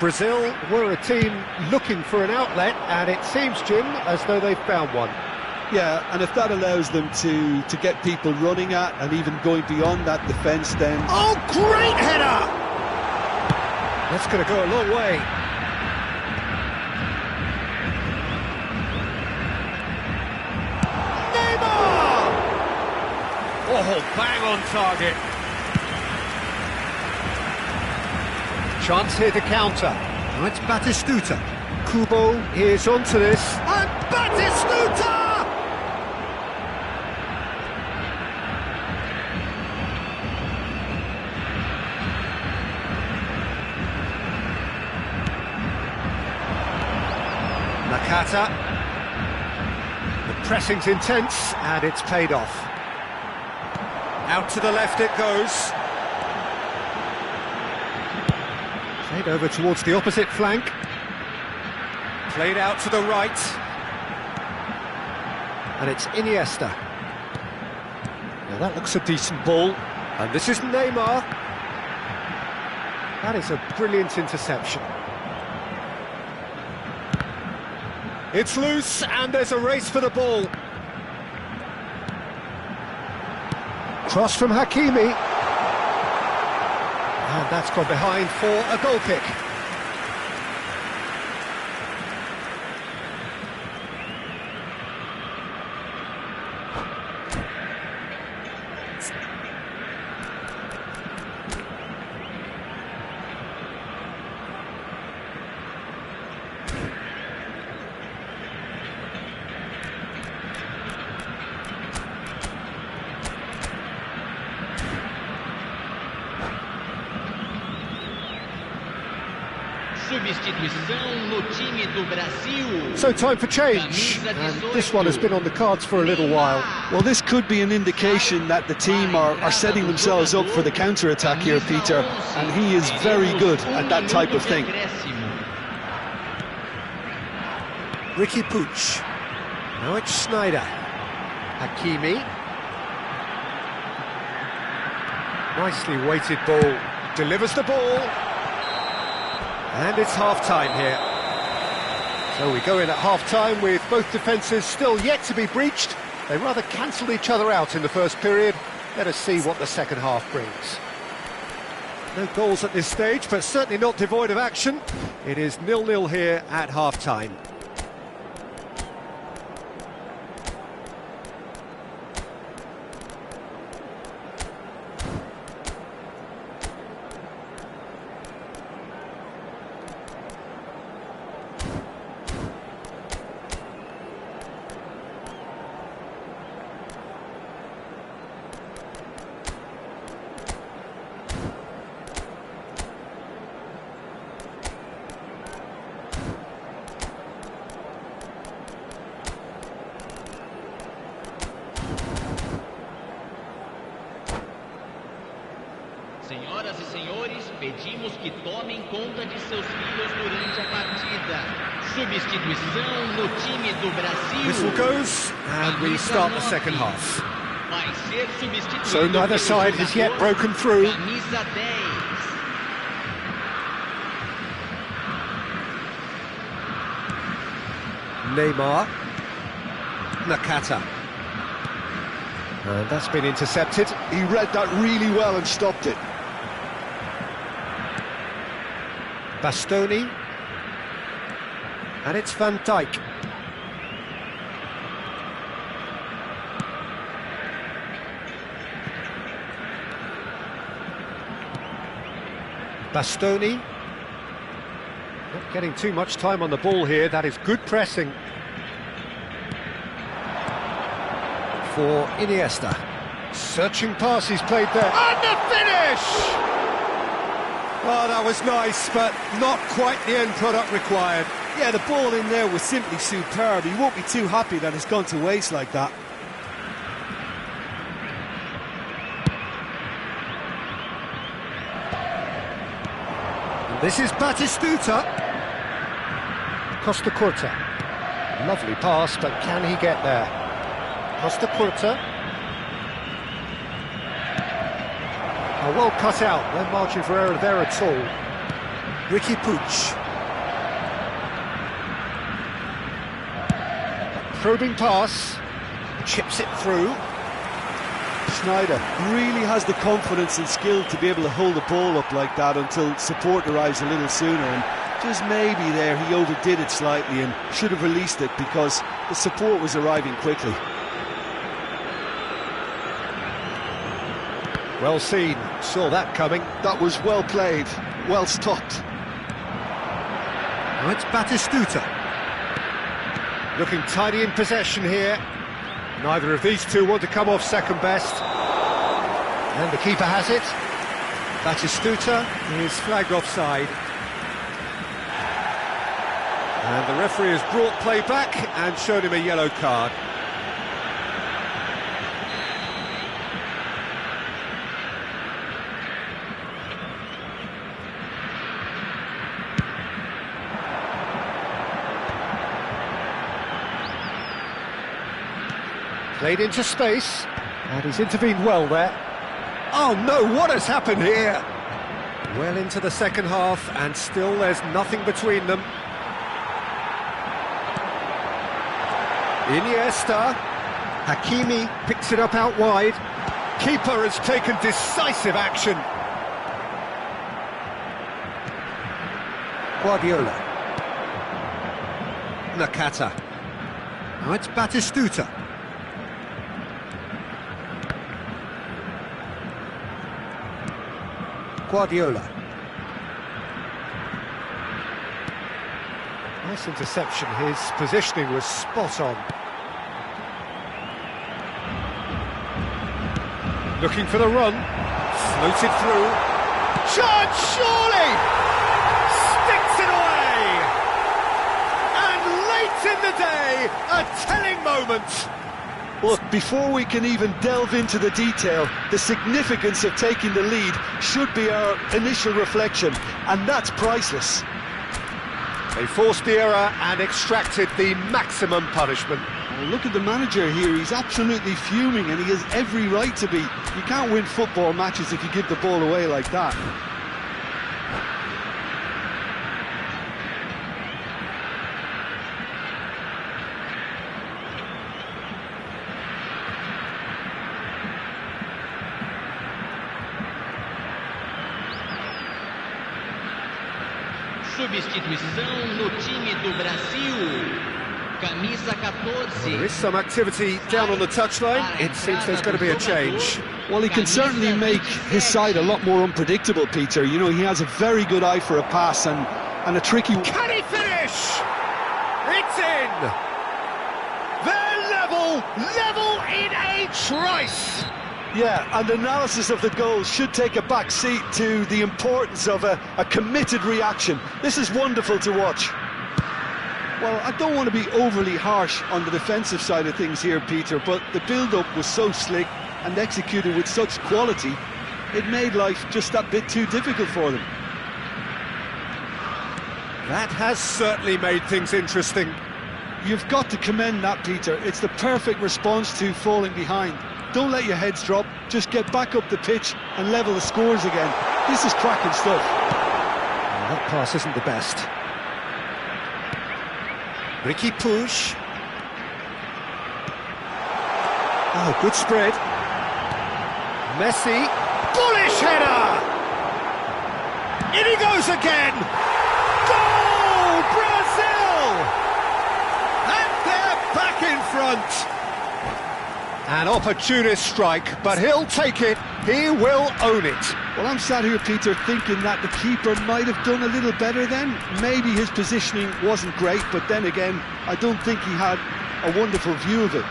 S1: Brazil were a team looking for an outlet, and it seems, Jim, as though they've found one.
S3: Yeah, and if that allows them to get people running at and even going beyond that defence, then...
S1: Oh, great header! That's going to go a long way. Oh, bang on target. Chance here to counter. Now it's Batistuta. Kubo is onto this. And Batistuta! Nakata. The pressing's intense, and it's paid off. Out to the left it goes. Played over towards the opposite flank. Played out to the right. And it's Iniesta. Now that looks a decent ball. And this is Neymar. That is a brilliant interception. It's loose, and there's a race for the ball. Cross from Hakimi. And that's gone behind for a goal kick.
S7: Substituição no time do Brasil.
S1: So time for change, and this one has been on the cards for a little while.
S3: Well, this could be an indication that the team are setting themselves up for the counter-attack here, Peter, and he is very good at that type of thing.
S1: Ricky Puig. Now it's Schneider. Hakimi. Nicely weighted ball. Delivers the ball. And it's half-time here. So we go in at half-time with both defences still yet to be breached. They rather cancelled each other out in the first period. Let us see what the second half brings. No goals at this stage, but certainly not devoid of action. It is 0-0 here at half-time.
S7: Senhoras e senhores, pedimos que tomem conta de seus filhos durante a partida. Substituição no time do Brasil.
S1: Whistle goes, and we start the second half.
S7: Vai ser substituído
S1: So neither side has yet broken through.
S7: Camisa 10.
S1: Neymar. Nakata. And that's been intercepted.
S2: He read that really well and stopped it.
S1: Bastoni. And it's Van Dijk. Bastoni. Not getting too much time on the ball here. That is good pressing. for Iniesta. Searching pass he's played there. And the finish! Oh, that was nice, but not quite the end product required.
S3: Yeah, the ball in there was simply superb. He won't be too happy that it's gone to waste like that.
S1: And this is Batistuta. Costa Curta. Lovely pass, but can he get there? Costa Curta. Oh, well cut out, no margin for error there at all. Ricky Puig. Probing pass, chips it through.
S3: Schneider really has the confidence and skill to be able to hold the ball up like that until support arrives a little sooner, and just maybe there he overdid it slightly and should have released it because the support was arriving quickly.
S1: Well seen, saw that coming.
S3: That was well played, well stopped.
S1: Now it's Batistuta. Looking tidy in possession here. Neither of these two want to come off second best. And the keeper has it. Batistuta is flagged offside. And the referee has brought play back and showed him a yellow card. Played into space, and he's intervened well there. Oh no, what has happened here? Well into the second half, and still there's nothing between them. Iniesta. Hakimi picks it up out wide. Keeper has taken decisive action. Guardiola. Nakata. Now it's Batistuta. Guardiola. Nice interception, his positioning was spot on. Looking for the run, floated through. Chance, surely! Sticks it away! And late in the day, a telling moment.
S3: Look, before we can even delve into the detail, the significance of taking the lead should be our initial reflection, and that's priceless.
S1: They forced the error and extracted the maximum punishment.
S3: Oh, look at the manager here, he's absolutely fuming, and he has every right to be. You can't win football matches if you give the ball away like that.
S7: Substituição no time do Brasil. Camisa 14.
S1: Well, there is some activity down on the touchline. It seems there's going to be a change.
S3: Well, he can certainly make his side a lot more unpredictable, Peter. You know, he has a very good eye for a pass and a tricky...
S1: Can he finish? It's in! They're level in a trice!
S3: Yeah, and analysis of the goal should take a back seat to the importance of a committed reaction. This is wonderful to watch. Well, I don't want to be overly harsh on the defensive side of things here, Peter, but the build-up was so slick and executed with such quality, it made life just that bit too difficult for them.
S1: That has certainly made things interesting.
S3: You've got to commend that, Peter. It's the perfect response to falling behind. Don't let your heads drop, just get back up the pitch and level the scores again. This is cracking stuff.
S1: Well, that pass isn't the best. Ricky Puig. Oh, good spread. Messi. Bullish header! In he goes again! Goal! Brazil! And they're back in front. An opportunist strike, but he'll take it, he will own it.
S3: Well, I'm sat here, Peter, thinking that the keeper might have done a little better then. Maybe his positioning wasn't great, but then again, I don't think he had a wonderful view of it.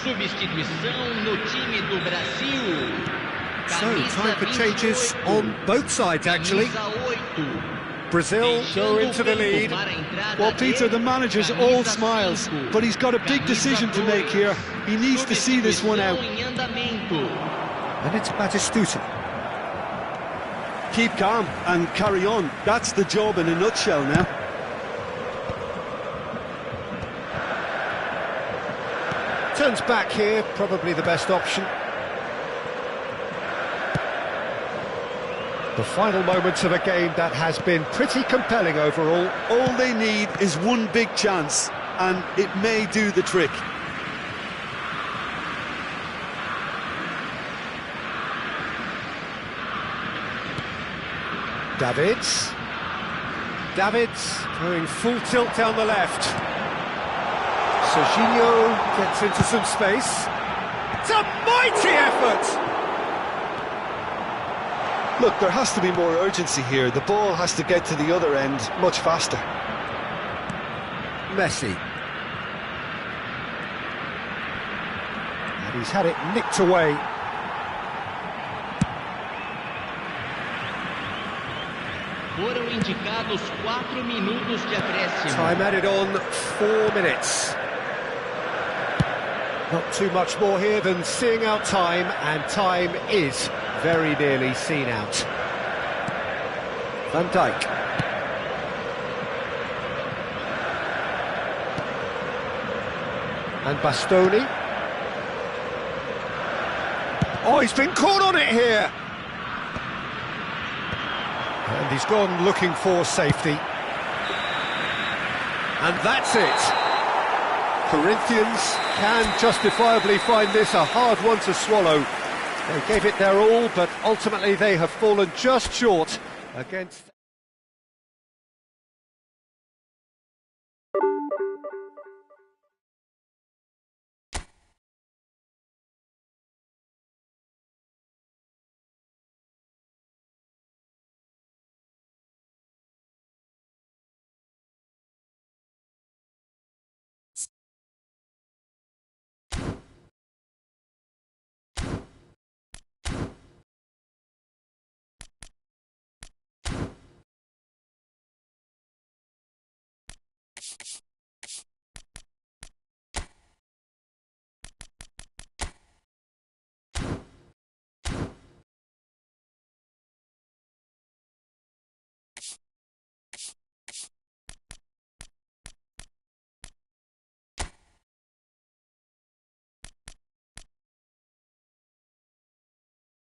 S7: Substituição no time do Brasil.
S1: So, time for changes on both sides, actually. Brazil go into the lead.
S3: Well, Peter, the manager's all smiles, but he's got a big decision to make here. He needs to see this one out.
S1: And it's Batistuta.
S3: Keep calm and carry on. That's the job in a nutshell now.
S1: Turns back here, probably the best option. The final moments of a game that has been pretty compelling overall.
S3: All they need is one big chance, and it may do the trick.
S1: Davids going full tilt down the left. Serginho gets into some space. It's a mighty effort!
S3: Look, there has to be more urgency here. The ball has to get to the other end much faster.
S1: Messi. And he's had it nicked away.
S7: Foram indicados 4 minutos de acréscimo.
S1: Time added on 4 minutes. Not too much more here than seeing out time, and time is very nearly seen out. Van Dijk. And Bastoni. Oh, he's been caught on it here! And he's gone looking for safety. And that's it. Corinthians can justifiably find this a hard one to swallow. They gave it their all, but ultimately they have fallen just short against...